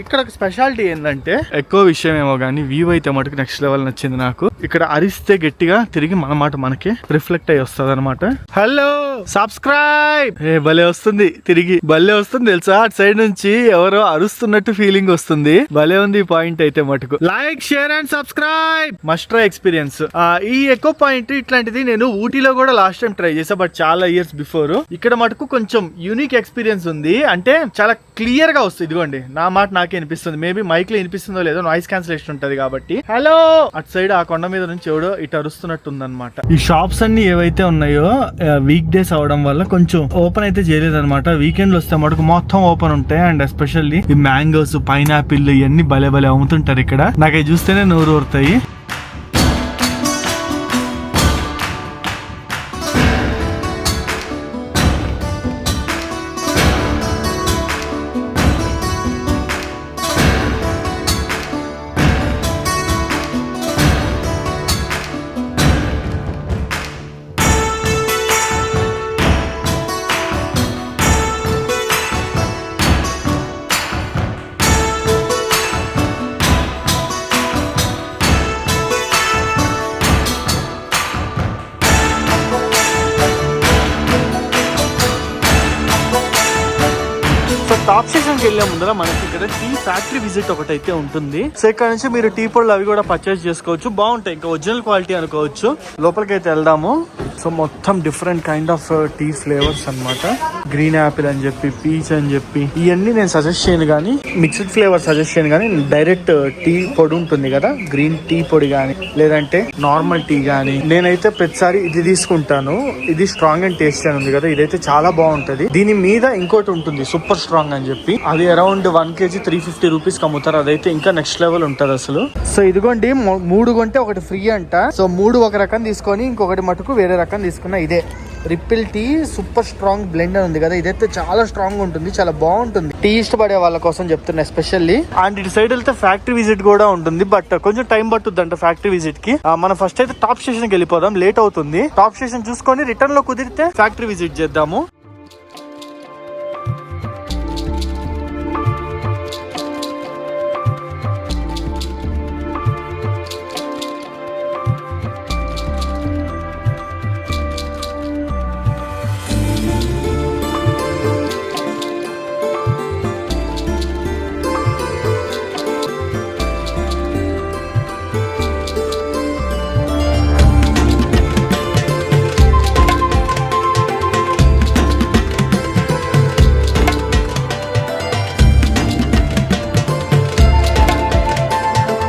ఇక్కడ స్పెషాలిటీ ఏంటంటే, ఎక్కువ విషయం ఏమో గానీ వ్యూ అయితే మటుకు నెక్స్ట్ లెవెల్ నచ్చింది నాకు. ఇక్కడ అరిస్తే గట్టిగా తిరిగి మన మాట మనకి రిఫ్లెక్ట్ అయ్యి వస్తుంది అనమాట. హలో సబ్స్క్రైబ్ భలే వస్తుంది, తిరిగి భలే వస్తుంది తెలుసా. అటు సైడ్ నుంచి ఎవరో అరుస్తున్నట్టు ఫీలింగ్ వస్తుంది. భలే ఉంది ఈ పాయింట్ అయితే మటుకు. Like, share and subscribe, must try experience. ఈ ఎకో పాయింట్ ఇట్లాంటిది నేను ఊటీలో కూడా లాస్ట్ టైం ట్రై చేసా, బట్ చాలా ఇయర్స్ బిఫోర్. ఇక్కడ మటుకు కొంచెం యూనిక్ ఎక్స్పీరియన్స్ ఉంది. అంటే చాలా క్లియర్ గా వస్తుంది. ఇదిగోండి నా మాట నాకే అనిపిస్తుంది, మేబీ మైక్ లో వినిపిస్తుందో లేదో, నాయిస్ క్యాన్సిలేషన్ ఉంటది కాబట్టి. హలో అటు సైడ్ ఆ కొండ మీద నుంచి ఎవడో ఇటు అరుస్తున్నట్టు ఉందన్నమాట. ఈ షాప్స్ అన్ని ఏవైతే ఉన్నాయో వీక్ డేస్ అవడం వల్ల కొంచెం ఓపెన్ అయితే చేయలేదు అనమాట. వీకెండ్ వస్తే మటుకు మొత్తం ఓపెన్ ఉంటాయి. అండ్ ఎస్పెషల్లీ ఈ మ్యాంగోస్, పైనాపిల్ ఇవన్నీ భలే భలే అమ్ముతుంటారు ఇక్కడ. నాకు అవి చూస్తేనే నోరు ఊరుతాయి. టాప్ స్టేషన్ కి వెళ్లే ముందర మనకి ఇక్కడ టీ ఫ్యాక్టరీ విజిట్ ఒకటి అయితే ఉంటుంది. సో ఇక్కడ నుంచి మీరు టీ పొడులు అవి కూడా పర్చేస్ చేసుకోవచ్చు, బాగుంటాయి, ఇంకా ఒరిజినల్ క్వాలిటీ అనుకోవచ్చు. లోపలికి అయితే వెళ్దాము. సో మొత్తం different kind of tea flavours అన్నమాట. గ్రీన్ యాపిల్ అని చెప్పి, పీచ్ అని చెప్పి, ఇవన్నీ నేను సజెస్ట్ చేయను కానీ, మిక్స్డ్ ఫ్లేవర్ సజెస్ట్ చేయను కానీ, డైరెక్ట్ టీ పొడి ఉంటుంది కదా, గ్రీన్ టీ పొడి కానీ లేదంటే నార్మల్ టీ కానీ, నేనైతే ప్రతిసారి ఇది తీసుకుంటాను. ఇది స్ట్రాంగ్ అండ్ టేస్టీ అని ఉంది కదా, ఇదైతే చాలా బాగుంటది. దీని మీద ఇంకోటి ఉంటుంది సూపర్ స్ట్రాంగ్ అని చెప్పి, అది అరౌండ్ 1 kg 350 రూపీస్ అమ్ముతారు. అదైతే ఇంకా నెక్స్ట్ లెవెల్ ఉంటది అసలు. సో ఇదిగోండి 3 కొంటే ఒకటి ఫ్రీ అంట. సో 3 ఒక రకం తీసుకొని ఇంకొకటి మటుకు వేరే రకం తీసుకున్నా. ఇదే ripple tea super strong blend ఉంది కదా, ఇదైతే చాలా స్ట్రాంగ్ ఉంటుంది, చాలా బాగుంటుంది. టీ ఇష్టపడే వాళ్ళ కోసం చెప్తున్నా ఎస్పెషల్లీ. అండ్ ఇటు సైడ్ వెళ్తే ఫ్యాక్టరీ విజిట్ కూడా ఉంటుంది, బట్ కొంచెం టైం పట్టుద్ది అంట ఫ్యాక్టరీ విజిట్ కి. మనం ఫస్ట్ అయితే టాప్ స్టేషన్ కి వెళ్ళిపోదాం, లేట్ అవుతుంది. టాప్ స్టేషన్ చూసుకొని రిటర్న్ లో కుదిరితే ఫ్యాక్టరీ విజిట్ చేద్దాము.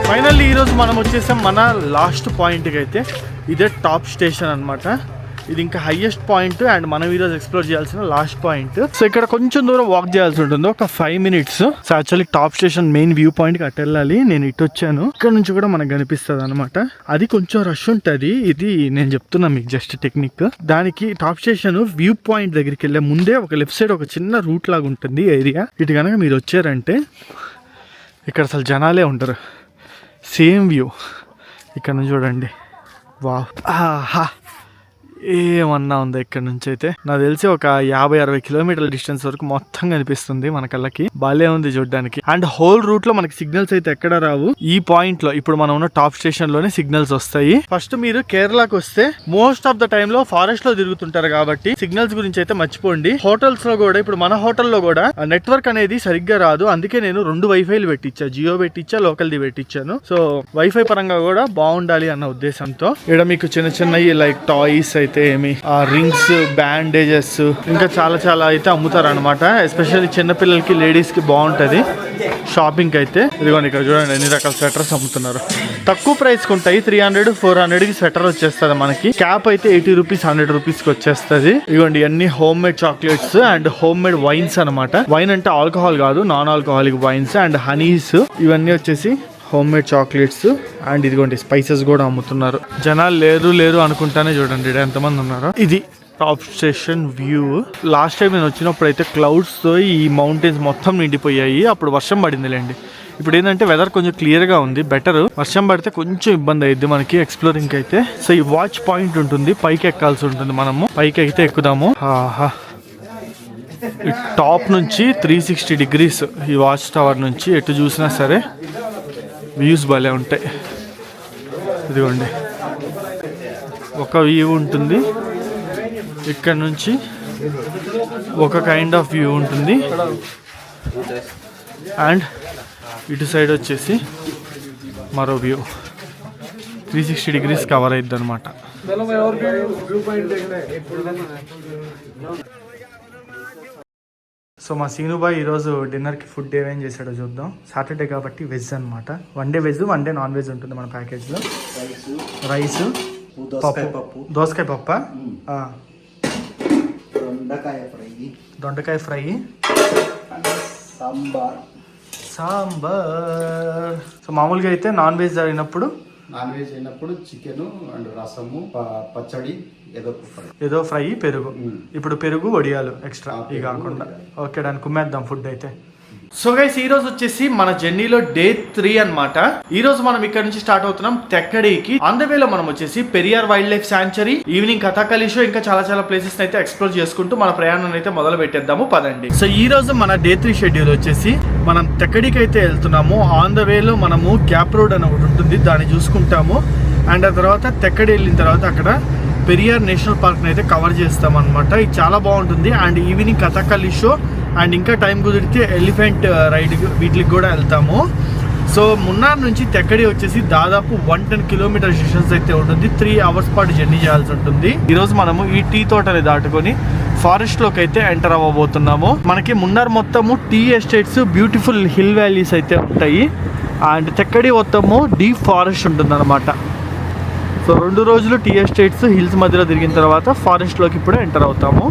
ఫైనల్లీ ఈరోజు మనం వచ్చేసాం మన లాస్ట్ పాయింట్కి అయితే. ఇదే టాప్ స్టేషన్ అనమాట. ఇది ఇంకా హైయెస్ట్ పాయింట్ అండ్ మనం ఈరోజు ఎక్స్ప్లోర్ చేయాల్సిన లాస్ట్ పాయింట్. సో ఇక్కడ కొంచెం దూరం వాక్ చేయాల్సి ఉంటుంది, ఒక 5 minutes. So actually top station main view point కి అటు వెళ్ళాలి. నేను ఇటు వచ్చాను, ఇక్కడ నుంచి కూడా మనకు కనిపిస్తుంది అనమాట. అది కొంచెం రష్ ఉంటుంది. ఇది నేను చెప్తున్నా మీకు జస్ట్ టెక్నిక్. దానికి టాప్ స్టేషన్ వ్యూ పాయింట్ దగ్గరికి వెళ్ళే ముందే ఒక లెఫ్ట్ సైడ్ ఒక చిన్న రూట్ లాగా ఉంటుంది ఏరియా. ఇటు కనుక మీరు వచ్చారంటే ఇక్కడ అసలు జనాలే ఉంటారు. సేమ్ వ్యూ ఇక్కడ నుంచి చూడండి. వావ్, ఆహా, ఏమన్నా ఉందా ఇక్కడ నుంచి అయితే. నాకు తెలిసి ఒక 50-60 కిలోమీటర్ల డిస్టెన్స్ వరకు మొత్తం కనిపిస్తుంది మన కళ్ళకి. బాలే ఉంది చూడడానికి. అండ్ హోల్ రూట్ లో మనకి సిగ్నల్స్ అయితే ఎక్కడ రావు. ఈ పాయింట్ లో ఇప్పుడు మనం ఉన్న టాప్ స్టేషన్ లోనే సిగ్నల్స్ వస్తాయి. ఫస్ట్ మీరు కేరళకు వస్తే మోస్ట్ ఆఫ్ ద టైమ్ లో ఫారెస్ట్ లో తిరుగుతుంటారు కాబట్టి సిగ్నల్స్ గురించి అయితే మర్చిపోండి. హోటల్స్ లో కూడా ఇప్పుడు మన హోటల్లో కూడా నెట్వర్క్ అనేది సరిగ్గా రాదు. అందుకే నేను 2 వైఫైలు పెట్టించా, జియో పెట్టించా, లోకల్ ది పెట్టించాను. సో వైఫై పరంగా కూడా బాగుండాలి అన్న ఉద్దేశంతో ఇక్కడ మీకు చిన్న చిన్నవి లైక్ టాయ్స్ అయితే ఏమి, రింగ్స్, బ్యాండేజెస్, ఇంకా చాలా చాలా అయితే అమ్ముతారు అనమాట. ఎస్పెషల్లీ చిన్నపిల్లలకి, లేడీస్ కి బాగుంటది షాపింగ్ అయితే. ఇదిగోండి ఇక్కడ చూడండి ఎన్ని రకాల స్వెటర్స్ అమ్ముతున్నారు. తక్కువ ప్రైస్ కి ఉంటాయి. 300-400 కి స్వెటర్ వచ్చేస్తుంది మనకి. క్యాప్ అయితే 80 రూపీస్ 100 రూపీస్ కి వచ్చేస్తుంది. ఇదిగోండి అన్ని home made chocolates and home made wines అనమాట. వైన్ అంటే ఆల్కహాల్ కాదు, non alcoholic vines and Honey's. ఇవన్నీ వచ్చేసి హోమ్ మేడ్ చాక్లెట్స్. అండ్ ఇదిగోండి స్పైసెస్ కూడా అమ్ముతున్నారు. జనాలు లేరు అనుకుంటానే చూడండి ఎంతమంది ఉన్నారు. ఇది top station view. Last time నేను వచ్చినప్పుడు అయితే క్లౌడ్స్ తో ఈ మౌంటైన్స్ మొత్తం నిండిపోయాయి. అప్పుడు వర్షం పడిందిలేండి. ఇప్పుడు ఏంటంటే వెదర్ కొంచెం క్లియర్ గా ఉంది, బెటర్. వర్షం పడితే కొంచెం ఇబ్బంది అయ్యింది మనకి ఎక్స్ప్లోరింగ్ అయితే. సో ఈ వాచ్ పాయింట్ ఉంటుంది, పైకి ఎక్కాల్సి ఉంటుంది. మనము పైకి అయితే ఎక్కుదాము. ఆహా, ఈ టాప్ నుంచి 360 degrees ఈ వాచ్ టవర్ నుంచి ఎటు చూసినా సరే వ్యూస్ భలే ఉంటాయి. ఇదిగోండి ఒక వ్యూ ఉంటుంది, ఇక్కడ నుంచి ఒక కైండ్ ఆఫ్ వ్యూ ఉంటుంది. అండ్ ఇటు సైడ్ వచ్చేసి మరో వ్యూ. 360 degrees కవర్ అవుతుంది అనమాట. సో మా సీనుబాయ్ ఈరోజు డిన్నర్కి ఫుడ్ ఏమేం చేశాడో చూద్దాం. సాటర్డే కాబట్టి వెజ్ అనమాట. 1 day veg, 1 day non veg ఉంటుంది మన ప్యాకేజ్లో. రైస్, పప్పు, దోసకాయ పప్ప, దొండకాయ ఫ్రై, సాంబార్. సో మామూలుగా అయితే నాన్ వెజ్ అయినప్పుడు చికెన్ అండ్ రసము, పచ్చడి, ఏదో ఫ్రై, పెరుగు. ఇప్పుడు పెరుగు, వడియాలు ఎక్స్ట్రా ఇవి కాకుండా. ఓకే, దాన్ని కుమ్మేద్దాం ఫుడ్ అయితే. సో గైస్, ఈ రోజు వచ్చేసి మన జర్నీలో డే 3 అన్నమాట. ఈ రోజు మనం ఇక్కడ నుంచి స్టార్ట్ అవుతున్నాం తెక్కడికి. ఆన్ ద వేలో మనం వచ్చేసి Periyar wild life sanctuary, evening Kathakali show, ఇంకా చాలా చాలా ప్లేసెస్ అయితే ఎక్స్ప్లోర్ చేసుకుంటూ మన ప్రయాణం అయితే మొదలు పెట్టేద్దాము. పదండి. సో ఈ రోజు మన డే 3 షెడ్యూల్ వచ్చేసి మనం తెక్కడికి అయితే వెళ్తున్నాము. ఆన్ ద వేలో మనము గ్యాప్ రోడ్ అని ఒకటి ఉంటుంది, దాన్ని చూసుకుంటాము. అండ్ ఆ తర్వాత తెక్కడి వెళ్ళిన తర్వాత అక్కడ పెరియార్ నేషనల్ పార్క్ అయితే కవర్ చేస్తాం అనమాట. ఇది చాలా బాగుంటుంది. And evening Kathakali show and ఇంకా టైం కుదిరితే ఎలిఫెంట్ రైడ్ వీటికి కూడా వెళ్తాము. సో మున్నార్ నుంచి తెక్కడి వచ్చేసి దాదాపు 110 కిలోమీటర్ డిస్టెన్స్ అయితే ఉంటుంది. 3 hours పాటు జర్నీ చేయాల్సి ఉంటుంది. ఈరోజు మనము ఈ టీ తోటని దాటుకొని ఫారెస్ట్ లోకి అయితే ఎంటర్ అవ్వబోతున్నాము. మనకి మున్నార్ మొత్తము tea estates, beautiful hill valleys అయితే ఉంటాయి. అండ్ తెక్కడి మొత్తము డీప్ ఫారెస్ట్ ఉంటుంది అనమాట. సో 2 రోజులు టీ ఎస్టేట్స్, హిల్స్ మధ్యలో తిరిగిన తర్వాత ఫారెస్ట్లోకి ఇప్పుడు ఎంటర్ అవుతాము.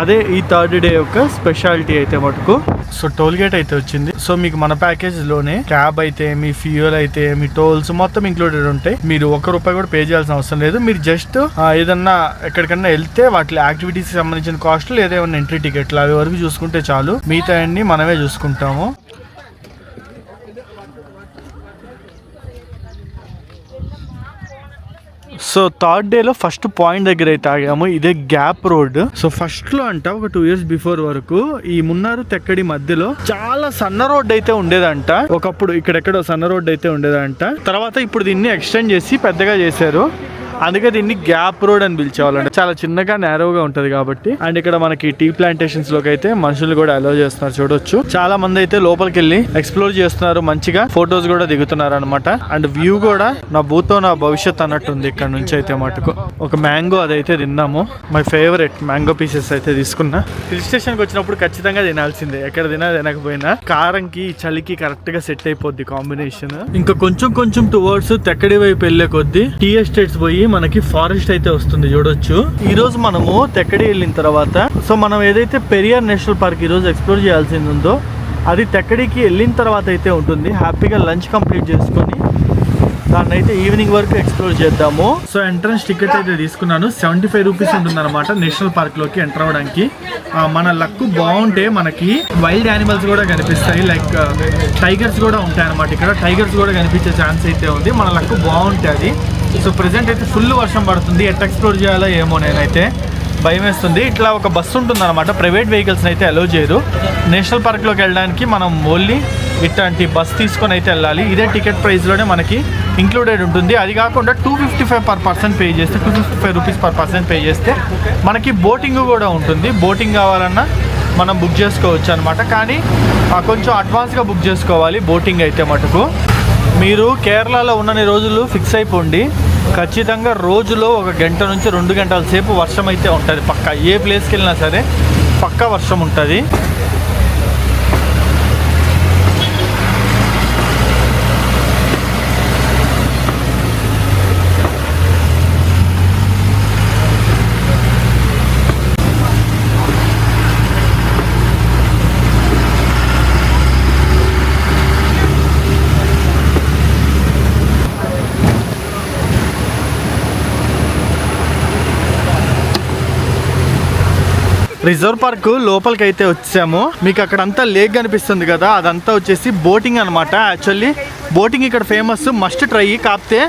అదే ఈ 3rd డే యొక్క స్పెషాలిటీ అయితే మటుకు. సో టోల్ గేట్ అయితే వచ్చింది. సో మీకు మన ప్యాకేజ్లోనే క్యాబ్ అయితే ఏమి, ఫ్యూయల్ అయితే ఏమి, టోల్స్ మొత్తం ఇంక్లూడెడ్ ఉంటాయి. మీరు ₹1 కూడా పే చేయాల్సిన అవసరం లేదు. మీరు జస్ట్ ఏదన్నా ఎక్కడికన్నా వెళ్తే వాటి యాక్టివిటీస్కి సంబంధించిన కాస్ట్ లేదా ఏమన్నా ఎంట్రీ టికెట్లు అవి వరకు చూసుకుంటే చాలు. మిగతా అన్ని మనమే చూసుకుంటాము. సో 3rd డేలో ఫస్ట్ పాయింట్ దగ్గర అయితే ఆగాము. ఇదే గ్యాప్ రోడ్. సో ఫస్ట్ లో అంట ఒక 2 years బిఫోర్ వరకు ఈ మున్నారు తెక్కడి మధ్యలో చాలా సన్న రోడ్ అయితే ఉండేదంట. ఒకప్పుడు ఇక్కడెక్కడో సన్న రోడ్ అయితే ఉండేదంట. తర్వాత ఇప్పుడు దీన్ని ఎక్స్టెండ్ చేసి పెద్దగా చేశారు. అందుకే దీన్ని గ్యాప్ రోడ్ అని పిలిచేవాళ్ళంట. చాలా చిన్నగా నేరోగా ఉంటది కాబట్టి. అండ్ ఇక్కడ మనకి టీ ప్లాంటేషన్స్ లోకి అయితే మనుషులు కూడా అలౌ చేస్తున్నారు, చూడొచ్చు. చాలా మంది అయితే లోపలికి వెళ్ళి ఎక్స్ప్లోర్ చేస్తున్నారు, మంచిగా ఫొటోస్ కూడా దిగుతున్నారు అనమాట. అండ్ వ్యూ కూడా నా భూతో నా భవిష్యత్ అన్నట్టుంది ఇక్కడ నుంచి అయితే మటుకు. ఒక మ్యాంగో అదైతే తిన్నాము, మై ఫేవరెట్ మ్యాంగో పీసెస్ అయితే తీసుకున్నా. హిల్ స్టేషన్ కి వచ్చినప్పుడు ఖచ్చితంగా తినాల్సిందే, ఎక్కడ తినకపోయినా. కారంకి చలికి కరెక్ట్ గా సెట్ అయిపోద్ది కాంబినేషన్. ఇంకా కొంచెం టువర్డ్స్ తెక్కడి వైపు వెళ్లే కొద్దీ టీ ఎస్టేట్స్ పోయి మనకి ఫారెస్ట్ అయితే వస్తుంది చూడొచ్చు. ఈ రోజు మనము తెక్కడి వెళ్ళిన తర్వాత సో మనం ఏదైతే పెరియార్ నేషనల్ పార్క్ ఈ రోజు ఎక్స్ప్లోర్ చేయాల్సింది ఉందో అది తెక్కడికి వెళ్ళిన తర్వాత అయితే ఉంటుంది. హ్యాపీగా లంచ్ కంప్లీట్ చేసుకొని దాన్ని అయితే ఈవినింగ్ వరకు ఎక్స్ప్లోర్ చేద్దాము. సో ఎంట్రన్స్ టికెట్ అయితే తీసుకున్నాను. 75 రూపీస్ ఉంటుంది అనమాట నేషనల్ పార్క్ లోకి ఎంటర్ అవ్వడానికి. మన లక్ బాగుంటే మనకి వైల్డ్ యానిమల్స్ కూడా కనిపిస్తాయి, లైక్ టైగర్స్ కూడా ఉంటాయి అనమాట. ఇక్కడ టైగర్స్ కూడా కనిపించే ఛాన్స్ అయితే ఉంది, మన లక్ బాగుంటే అది. సో ప్రెసెంట్ అయితే ఫుల్ వర్షం పడుతుంది, ఎట్లా ఎక్స్ప్లోర్ చేయాలో ఏమో, నేనైతే భయం వేస్తుంది. ఇట్లా ఒక బస్సు ఉంటుంది అనమాట, ప్రైవేట్ వెహికల్స్ని అయితే అలో చేయరు. నేషనల్ పార్క్లోకి వెళ్ళడానికి మనం ఓన్లీ ఇట్లాంటి బస్ తీసుకొని అయితే వెళ్ళాలి. ఇదే టికెట్ ప్రైస్లోనే మనకి ఇంక్లూడెడ్ ఉంటుంది. అది కాకుండా 255 పర్ పర్సన్ పే చేస్తే 255 రూపీస్ పర్ పర్సన్ పే చేస్తే మనకి బోటింగ్ కూడా ఉంటుంది. బోటింగ్ కావాలన్నా మనం బుక్ చేసుకోవచ్చు అనమాట. కానీ కొంచెం అడ్వాన్స్గా బుక్ చేసుకోవాలి బోటింగ్ అయితే మటుకు. మీరు కేరళలో ఉన్నన్ని రోజులు ఫిక్స్ అయిపోండి, ఖచ్చితంగా రోజులో 1 గంట నుంచి 2 గంటల సేపు వర్షం అయితే ఉంటుంది పక్కా. ఏ ప్లేస్కి వెళ్ళినా సరే పక్కా వర్షం ఉంటుంది. రిజర్వ్ పార్క్ లోపలికి అయితే వచ్చాము. మీకు అక్కడ అంతా లేక్ కనిపిస్తుంది కదా, అదంతా వచ్చేసి బోటింగ్ అనమాట. యాక్చువల్లీ బోటింగ్ ఇక్కడ ఫేమస్, మస్ట్ ట్రై. కాకపోతే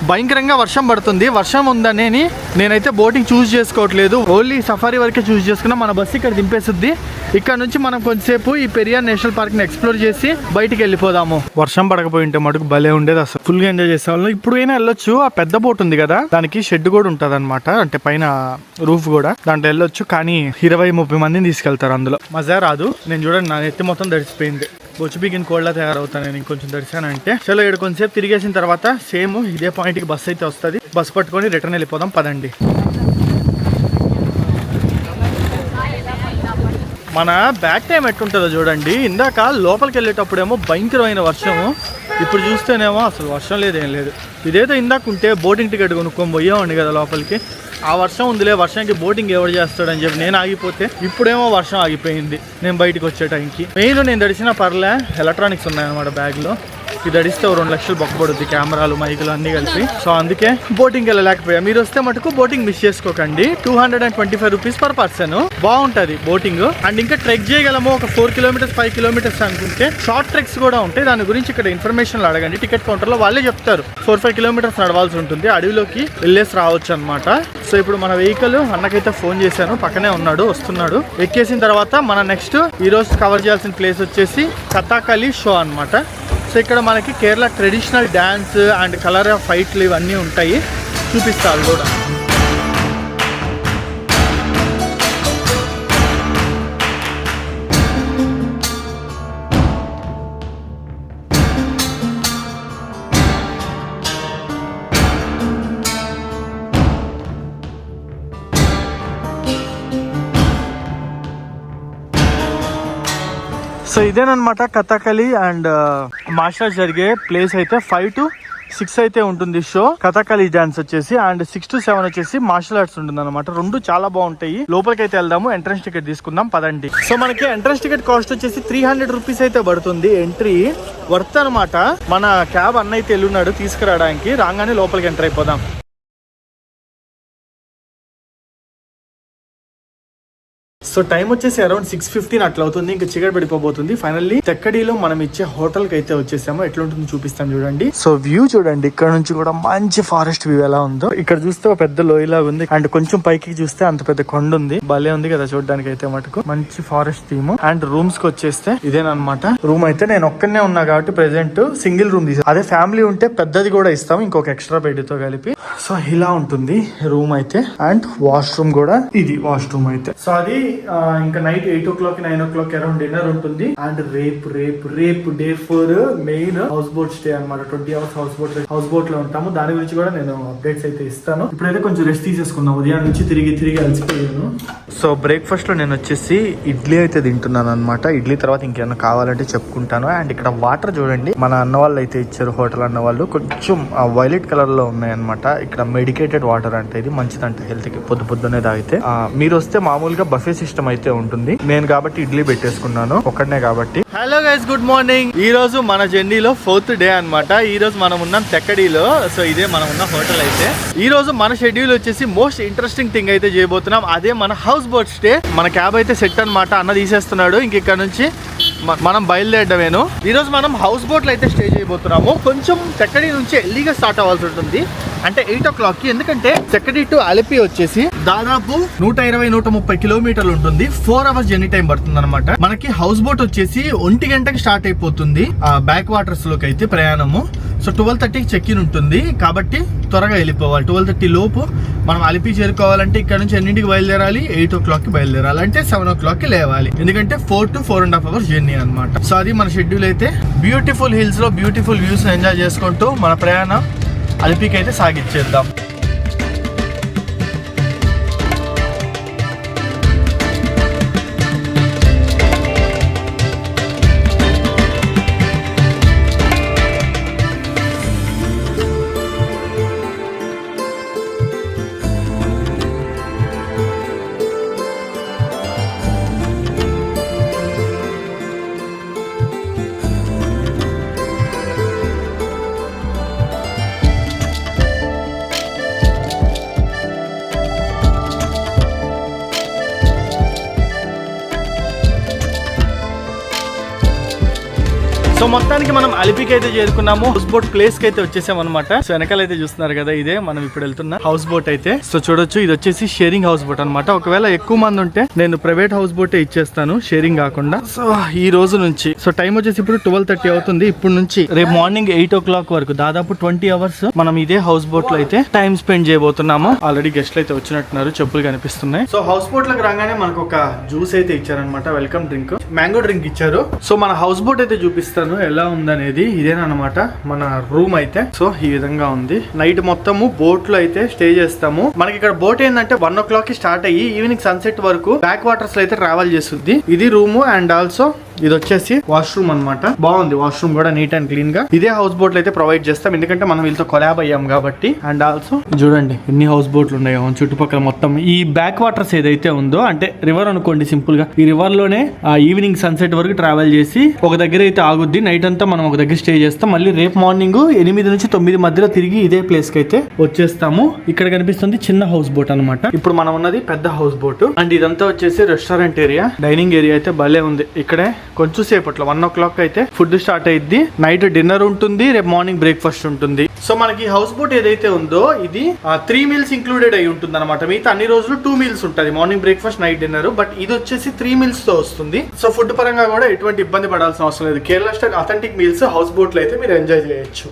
భయంకరంగా వర్షం పడుతుంది. వర్షం ఉందని నేనైతే బోటింగ్ చూస్ చేసుకోవట్లేదు, ఓన్లీ సఫారీ వరకే చూస్ చేసుకున్నా. మన బస్సు ఇక్కడ దింపేస్తుంది. ఇక్కడ నుంచి మనం కొంచెంసేపు ఈ పెరియార్ నేషనల్ పార్క్ ని ఎక్స్ప్లోర్ చేసి బయటికి వెళ్ళిపోదాము. వర్షం పడకపోయి ఉంటే మటుకు భలే ఉండేది, అసలు ఫుల్ గా ఎంజాయ్ చేసేవాళ్ళం. ఇప్పుడు అయినా వెళ్ళొచ్చు. ఆ పెద్ద బోట్ ఉంది కదా, దానికి షెడ్ కూడా ఉంటది అనమాట, అంటే పైన రూఫ్ కూడా, దాంట్లో వెళ్ళొచ్చు. కానీ 20-30 మందిని తీసుకెళ్తారు అందులో, మజా రాదు. నేను చూడండి, నా ఎత్తి మొత్తం తడిసిపోయింది. బొచ్చు బిగిన కోళ్ళ తయారవుతాను నేను ఇంకొంచెం దర్శానంటే. చలో ఇక్కడ కొంచెంసేపు తిరిగేసిన తర్వాత సేమ్ ఇదే పాయింట్కి బస్సు అయితే వస్తుంది. బస్సు పట్టుకొని రిటర్న్ వెళ్ళిపోదాం, పదండి. మన బ్యాక్ టైం ఎట్టుంటుందో చూడండి. ఇందాక లోపలికి వెళ్ళేటప్పుడేమో భయంకరమైన వర్షము, ఇప్పుడు చూస్తేనేమో అసలు వర్షం లేదు, ఏం లేదు. ఇదేదో ఇందాక ఉంటే బోటింగ్ టికెట్ కొనుక్కొని పోయేవాడిని కదా లోపలికి. ఆ వర్షం ఉందిలే, వర్షానికి బోటింగ్ ఎవరు చేస్తాడని చెప్పి నేను ఆగిపోతే ఇప్పుడేమో వర్షం ఆగిపోయింది నేను బయటకు వచ్చే టైంకి. మెయిన్ నేను దడిచిన పర్లే, ఎలక్ట్రానిక్స్ ఉన్నాయన్నమాట బ్యాగ్లో. ఇది దడిస్తే 2 లక్షలు బొక్కబడుద్ది, కెమెరాలు మైకులు అన్నీ కలిపి. సో అందుకే బోటింగ్ వెళ్ళలేకపోయా. మీరు వస్తే మటుకు బోటింగ్ మిస్ చేసుకోకండి. 225 రూపీస్ పర్ పర్సన్, బాగుంటుంది బోటింగ్. అండ్ ఇంకా ట్రెక్ చేయగలము, ఒక 4 కిలోమీటర్స్ 5 కిలోమీటర్స్ అనుకుంటే షార్ట్ ట్రెక్స్ కూడా ఉంటాయి. దాని గురించి ఇక్కడ ఇన్ఫర్మేషన్ అడగండి, టికెట్ కౌంటర్లో వాళ్ళే చెప్తారు. 4-5 కిలోమీటర్స్ నడవాల్సి ఉంటుంది, అడవిలోకి వెళ్ళేసి రావచ్చు అనమాట. సో ఇప్పుడు మన వెహికల్ అన్నకైతే ఫోన్ చేశాను, పక్కనే ఉన్నాడు, వస్తున్నాడు. ఎక్కేసిన తర్వాత మన నెక్స్ట్ ఈ రోజు కవర్ చేయాల్సిన ప్లేస్ వచ్చేసి కథాకళి షో అనమాట. సో ఇక్కడ మనకి కేరళ ట్రెడిషనల్ డ్యాన్స్ అండ్ కలర్ ఆఫ్ ఫైట్లు ఇవన్నీ ఉంటాయి, చూపిస్తారు కూడా. సో ఇదేనమాట కథాకళి అండ్ మార్షల్ ఆర్ట్స్ జరిగే ప్లేస్. అయితే 5 to 6 అయితే ఉంటుంది షో. కథాకళి డాన్స్ వచ్చేసి అండ్ 6 to 7 వచ్చేసి మార్షల్ ఆర్ట్స్ ఉంటుంది అనమాట. 2 చాలా బాగుంటాయి. లోపలికి అయితే వెళ్దాము, ఎంట్రన్స్ టికెట్ తీసుకుందాం, పదండి. సో మనకి ఎంట్రన్స్ టికెట్ కాస్ట్ వచ్చేసి 300 రూపీస్ అయితే పడుతుంది. ఎంట్రీ వర్త్ అనమాట. మన క్యాబ్ అన్న అయితే వెళ్ళున్నాడు తీసుకురావడానికి, రాగానే లోపలికి ఎంటర్ అయిపోదాం. సో టైం వచ్చేసి అరౌండ్ 6:15 అట్లా అవుతుంది. ఇంకా చీకటి పడిపోబోతుంది. ఫైనల్లీ తెక్కడిలో మనం ఇచ్చే హోటల్ కి అయితే వచ్చేసాము. ఎట్లుంటుంది చూపిస్తాం చూడండి. సో వ్యూ చూడండి, ఇక్కడ నుంచి కూడా మంచి ఫారెస్ట్ వ్యూ ఎలా ఉందో. ఇక్కడ చూస్తే ఒక పెద్ద లోయలాగా ఉంది, అండ్ కొంచెం పైకి చూస్తే అంత పెద్ద కొండ ఉంది. భలే ఉంది కదా చూడడానికి అయితే మటుకు. మంచి ఫారెస్ట్ థీమ్. అండ్ రూమ్స్ కి వచ్చేస్తే ఇదేనమాట రూమ్. అయితే నేను ఒక్కనే ఉన్నా కాబట్టి ప్రెసెంట్ సింగిల్ రూమ్ తీసాను. అదే ఫ్యామిలీ ఉంటే పెద్దది కూడా ఇస్తాం, ఇంకొక ఎక్స్ట్రా బెడ్ తో కలిపి. సో ఇలా ఉంటుంది రూమ్ అయితే. అండ్ వాష్రూమ్ కూడా, ఇది వాష్రూమ్ అయితే. సో అది ఇంకా night 8 o'clock 9 o'clock around dinner ఉంటుంది. అండ్ రేపు day 4 main house boat stay అనమాట. 20 hours హౌస్ బోట్ లో ఉంటాము. దాని గురించి కూడా నేను అప్డేట్స్ అయితే ఇస్తాను. ఇప్పుడైతే కొంచెం రెస్ట్ తీసేసుకున్నాం, ఉదయం నుంచి తిరిగి అలసిపోయాను. సో బ్రేక్ఫాస్ట్ లో నేను వచ్చేసి ఇడ్లీ అయితే తింటున్నాను అనమాట. ఇడ్లీ తర్వాత ఇంకేమైనా కావాలంటే చెప్పుకుంటాను. అండ్ ఇక్కడ వాటర్ చూడండి, మన అన్న వాళ్ళు అయితే ఇచ్చారు, హోటల్ అన్న వాళ్ళు. కొంచెం వైలెట్ కలర్ లో ఉన్నాయన్నమాట. ఇక్కడ ఇక్కడ మెడికేటెడ్ వాటర్ అంటే ఇది మంచిదంట హెల్త్ కి, పొద్దునే తాగితే. మీరు వస్తే మామూలుగా బఫే సిస్టమ్ అయితే ఉంటుంది. నేను కాబట్టి ఇడ్లీ పెట్టేసుకున్నాను ఒక్కడనే కాబట్టి. Hello guys, good morning. ఈ రోజు మన జర్నీలో 4th డే అన్నమాట. ఈ రోజు మనం ఉన్నాం తెక్కడిలో. సో ఇదే మనం ఉన్న హోటల్ అయితే. ఈ రోజు మన షెడ్యూల్ వచ్చేసి మోస్ట్ ఇంట్రెస్టింగ్ థింగ్ అయితే చేయబోతున్నాం. అదే మన హౌస్ బోట్ స్టే. మన క్యాబ్ అయితే సెట్ అన్నమాట. అన్న తీసేస్తున్నాడు. ఇంక ఇక్కడ నుంచి మనం బయలుదేరడమేను. ఈ రోజు మనం హౌస్ బోట్ లో అయితే స్టే చేయబోతున్నాము. కొంచెం తెక్కడి నుంచి ఎర్లీగా స్టార్ట్ అవ్వాల్సి ఉంటుంది, అంటే 8 o'clock కి. ఎందుకంటే తెక్కడి టు అలిపి వచ్చేసి దాదాపు 120-130 కిలోమీటర్లు ఉంటుంది. 4 hours జర్నీ టైం పడుతుంది అనమాట. మనకి హౌస్ బోట్ వచ్చేసి 1 గంటకి స్టార్ట్ అయిపోతుంది ఆ బ్యాక్ వాటర్స్ లోకి అయితే ప్రయాణము. సో 12:30కి చెక్ ఇన్ ఉంటుంది కాబట్టి త్వరగా వెళ్ళిపోవాలి. 12:30 లోపు మనం అలిపి చేరుకోవాలంటే ఇక్కడ నుంచి ఎన్నింటికి బయలుదేరాలి? 8 o'clock కి బయలుదేరాలి. అంటే 7 o'clock కి లేవాలి. ఎందుకంటే 4 to 4.5 hours జర్నీ అనమాట. సో అది మన షెడ్యూల్ అయితే. బ్యూటిఫుల్ హిల్స్ లో బ్యూటిఫుల్ వ్యూస్ ఎంజాయ్ చేసుకుంటూ మన ప్రయాణం అలిపికి అయితే సాగిచ్చేద్దాం. సో మొత్తానికి మనం అలిపికి అయితే చేరుకున్నాము. హౌస్ బోట్ ప్లేస్ కి అయితే వచ్చేసాం అనమాట. సో వెనకాల అయితే చూస్తున్నారు కదా, ఇదే మనం ఇప్పుడు వెళ్తున్న హౌస్ బోట్ అయితే. సో చూడొచ్చు, ఇది వచ్చేసి షేరింగ్ హౌస్ బోట్ అనమాట. ఒకవేళ ఎక్కువ మంది ఉంటే నేను ప్రైవేట్ హౌస్ బోట్ ఇచ్చేస్తాను, షేరింగ్ కాకుండా. సో ఈ రోజు నుంచి సో టైం వచ్చేసి ఇప్పుడు 12:30 అవుతుంది. ఇప్పుడు నుంచి రేపు మార్నింగ్ 8 o'clock వరకు దాదాపు 20 hours మనం ఇదే హౌస్ బోట్ లో అయితే టైం స్పెండ్ చేయబోతున్నాము. ఆల్రెడీ గెస్ట్లు అయితే వచ్చినట్టున్నారు, చెప్పులు కనిపిస్తున్నాయి. సో హౌస్ బోట్ లకు రాగానే మనకు ఒక జ్యూస్ అయితే ఇచ్చారనమాట, వెల్కమ్ డ్రింక్, మ్యాంగో డ్రింక్ ఇచ్చారు. సో మన హౌస్ బోట్ అయితే చూపిస్తాను ఎలా ఉందనేది. ఇదేనమాట మన రూమ్ అయితే. సో ఈ విధంగా ఉంది. నైట్ మొత్తము బోట్ లో అయితే స్టే చేస్తాము. మనకి ఇక్కడ బోట్ ఏంటంటే 1 o'clock కి స్టార్ట్ అయ్యి ఈవినింగ్ సన్సెట్ వరకు బ్యాక్ వాటర్స్ లో అయితే ట్రావెల్ చేస్తుంది. ఇది రూమ్ అండ్ ఆల్సో ఇది వచ్చేసి వాష్రూమ్ అనమాట. బాగుంది వాష్రూమ్ కూడా, నీట్ అండ్ క్లీన్ గా. ఇదే హౌస్ బోట్లు అయితే ప్రొవైడ్ చేస్తాం, ఎందుకంటే మనం వీళ్ళతో కొలాబ్ అయ్యాం కాబట్టి. అండ్ ఆల్సో చూడండి ఎన్ని హౌస్ బోట్లు ఉన్నాయో చుట్టుపక్కల మొత్తం. ఈ బ్యాక్ వాటర్స్ ఏదైతే ఉందో, అంటే రివర్ అనుకోండి సింపుల్ గా, ఈ రివర్ లోనే ఈవినింగ్ సన్సెట్ వరకు ట్రావెల్ చేసి ఒక దగ్గర అయితే ఆగుద్ది. నైట్ అంతా మనం ఒక దగ్గర స్టే చేస్తాం. మళ్ళీ రేపు మార్నింగ్ 8 నుంచి 9 మధ్యలో తిరిగి ఇదే ప్లేస్ కి అయితే వచ్చేస్తాము. ఇక్కడ కనిపిస్తుంది చిన్న హౌస్ బోట్ అనమాట. ఇప్పుడు మనం ఉన్నది పెద్ద హౌస్ బోట్. అండ్ ఇదంతా వచ్చేసి రెస్టారెంట్ ఏరియా, డైనింగ్ ఏరియా అయితే భలే ఉంది. ఇక్కడే కొంచెం సేపట్లో 1 o'clock అయితే ఫుడ్ స్టార్ట్ అయ్యిద్ది. నైట్ డిన్నర్ ఉంటుంది, రేపు మార్నింగ్ బ్రేక్ఫాస్ట్ ఉంటుంది. సో మనకి హౌస్ బోట్ ఏదైతే ఉందో ఇది 3 meals ఇంక్లూడెడ్ అయి ఉంటుంది అనమాట. మిగతా అన్ని రోజులు 2 meals ఉంటుంది, morning breakfast, night dinner. But ఇది వచ్చేసి 3 meals తో వస్తుంది. సో ఫుడ్ పరంగా కూడా ఎటువంటి ఇబ్బంది పడాల్సిన అవసరం లేదు. Kerala style authentic meals house boat లో అయితే మీరు ఎంజాయ్ చేయొచ్చు.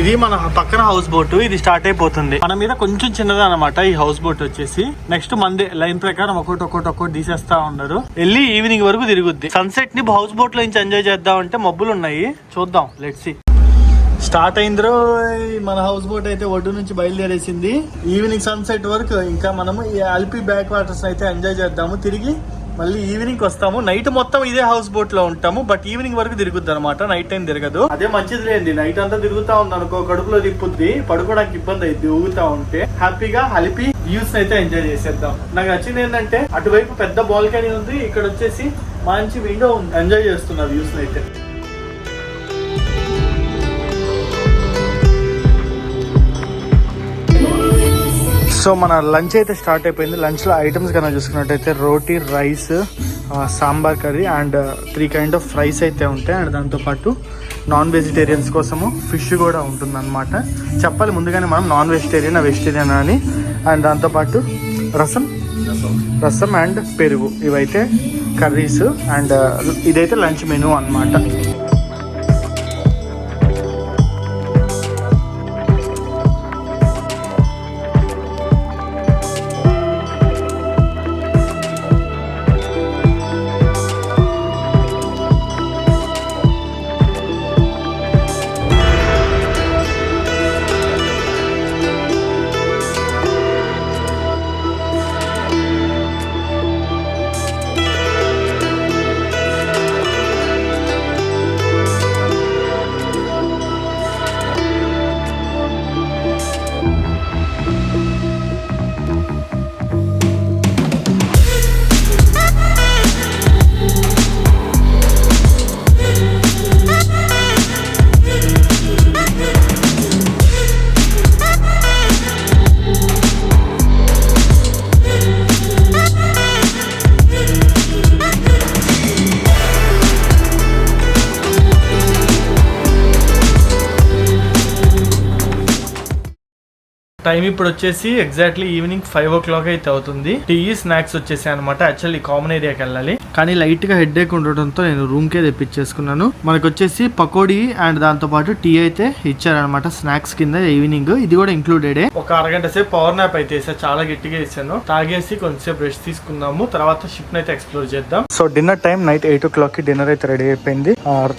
ఇది మన పక్కన హౌస్ బోట్. ఇది స్టార్ట్ అయిపోతుంది. మన మీద కొంచెం చిన్నది అనమాట ఈ హౌస్ బోట్ వచ్చేసి. నెక్స్ట్ మందే లైన్ ప్రకారం ఒక్కొక్కటి తీసేస్తా ఉన్నారు. వెళ్ళి ఈవినింగ్ వరకు తిరుగుద్ది. సన్సెట్ ని హౌస్ బోట్ లో నుంచి ఎంజాయ్ చేద్దాం అంటే మబ్బులు ఉన్నాయి, చూద్దాం. Let's see. స్టార్ట్ అయిందో మన హౌస్ బోట్ అయితే ఒడ్డు నుంచి బయలుదేరేసింది. ఈవినింగ్ సన్సెట్ వరకు ఇంకా మనము ఈ అల్పి బ్యాక్ వాటర్స్ అయితే ఎంజాయ్ చేద్దాము. తిరిగి మళ్ళీ ఈవినింగ్ వస్తాము. నైట్ మొత్తం ఇదే హౌస్ బోట్ లో ఉంటాము, బట్ ఈవినింగ్ వరకు తిరుగుద్ది అనమాట. నైట్ టైం తిరగదు. అదే మంచిది లేండి. నైట్ అంతా తిరుగుతా ఉంది అనుకో, కడుపులో తిప్పుద్ది, పడుకోవడానికి ఇబ్బంది అయింది. ఊగుతా ఉంటే హ్యాపీగా అలిపి వ్యూస్ అయితే ఎంజాయ్ చేసేద్దాం. నాకు నచ్చింది ఏంటంటే అటువైపు పెద్ద బాల్కనీ ఉంది, ఇక్కడ వచ్చేసి మంచి విండో ఉంది. ఎంజాయ్ చేస్తున్నా వ్యూస్ అయితే. సో మన లంచ్ అయితే స్టార్ట్ అయిపోయింది. లంచ్ లో ఐటమ్స్ కన్నా చూసుకున్నట్టయితే రోటీ, rice, sambar curry and 3 kind of fries అయితే ఉంటాయి. అండ్ దాంతోపాటు నాన్ వెజిటేరియన్స్ కోసము ఫిష్ కూడా ఉంటుందన్నమాట. చెప్పాలి ముందుగానే మనం నాన్ వెజిటేరియన్ అని. అండ్ దాంతోపాటు రసం అండ్ పెరుగు, ఇవైతే కర్రీస్. అండ్ ఇదైతే లంచ్ మెనూ అన్నమాట. టైం ఇప్పుడు వచ్చేసి ఎగ్జాక్ట్లీ ఈవినింగ్ 5 o'clock అయితే అవుతుంది. టీ స్నాక్స్ వచ్చేసి అనమాట. యాక్చువల్లీ కామన్ ఏరియాకి వెళ్ళాలి కానీ లైట్ గా హెడ్ ఏక్ ఉండడంతో నేను రూమ్ కే తెప్పించేసుకున్నాను. మనకు వచ్చేసి పకోడీ అండ్ దాంతో పాటు టీ అయితే ఇచ్చారనమాట స్నాక్స్ కింద ఈవినింగ్. ఇది కూడా ఇంక్లూడెడ్. ఒక అరగంట సేపు పవర్ నాప్ అయితే వేసాను, చాలా గట్టిగా వేసాను. తాగేసి కొంచెంసేపు రెస్ట్ తీసుకుందాము, తర్వాత షిప్ అయితే ఎక్స్ప్లోర్ చేద్దాం. So dinner time night 8 o'clock కి డిన్నర్ అయితే రెడీ అయిపోయింది.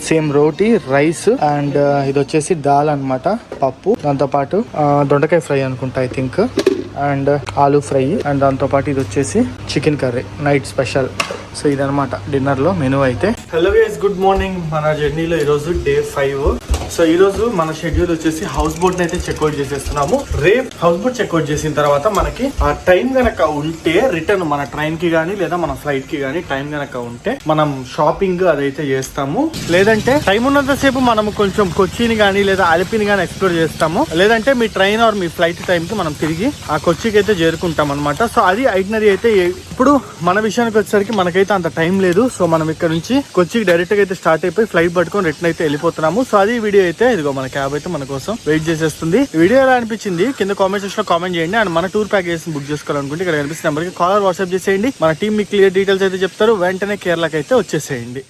సేమ్ రోటీ, రైస్ అండ్ ఇది వచ్చేసి దాల్ అన్నమాట, పప్పు, దాంతో పాటు దొండకాయ ఫ్రై అనుకుంటా I think, and aloo fry, and దాంతో పాటు ఇది వచ్చేసి chicken curry night special. So ఇదనమాట డిన్నర్ లో మెనూ అయితే. Hello guys, good morning. మన జర్నీలో ఈరోజు డే 5. సో ఈ రోజు మన షెడ్యూల్ వచ్చేసి హౌస్ బోట్ అయితే చెక్అవుట్ చేసేస్తున్నాము. రేపు హౌస్ బోట్ చెక్అవుట్ చేసిన తర్వాత మనకి ఆ టైం గనక ఉంటే రిటర్న్ మన ట్రైన్ కి గానీ లేదా మన ఫ్లైట్ కి గానీ టైం గనక ఉంటే మనం షాపింగ్ అదైతే చేస్తాము. లేదంటే టైం ఉన్నంత సేపు మనం కొంచెం కొచ్చిని గానీ లేదా అలిపిని గానీ ఎక్స్ప్లోర్ చేస్తాము. లేదంటే మీ ట్రైన్ ఆర్ మీ ఫ్లైట్ టైం కి మనం తిరిగి ఆ కొచ్చికి అయితే చేరుకుంటాం అనమాట. సో అది ఐటినరీ అయితే. ఇప్పుడు మన విషయానికి వచ్చేసరికి మనకైతే అంత టైం లేదు. సో మనం ఇక్కడ నుంచి కొచ్చికి డైరెక్ట్ గా అయితే స్టార్ట్ అయిపోయి ఫ్లైట్ పట్టుకొని రిటర్న్ అయితే వెళ్ళిపోతున్నాము. సో అది వీడియో అయితే. ఇదిగో మన క్యాబ్ అయితే మన కోసం వెయిట్ చేసేస్తుంది. వీడియో ఎలా అనిపించింది కింద కామెంట్ సెక్షన్ లో కామెంట్ చేయండి. అండ్ మన టూర్ ప్యాకేజ్ బుక్ చేసుకోవాలనుకుంటే ఇక్కడ కనిపిస్తున్న నెంబర్ కి కాల్ వాట్సాప్ చేసేయండి. మన టీం మీకు క్లియర్ డీటెయిల్స్ అయితే చెప్తారు. వెంటనే కేరళకి అయితే వచ్చేసేయండి.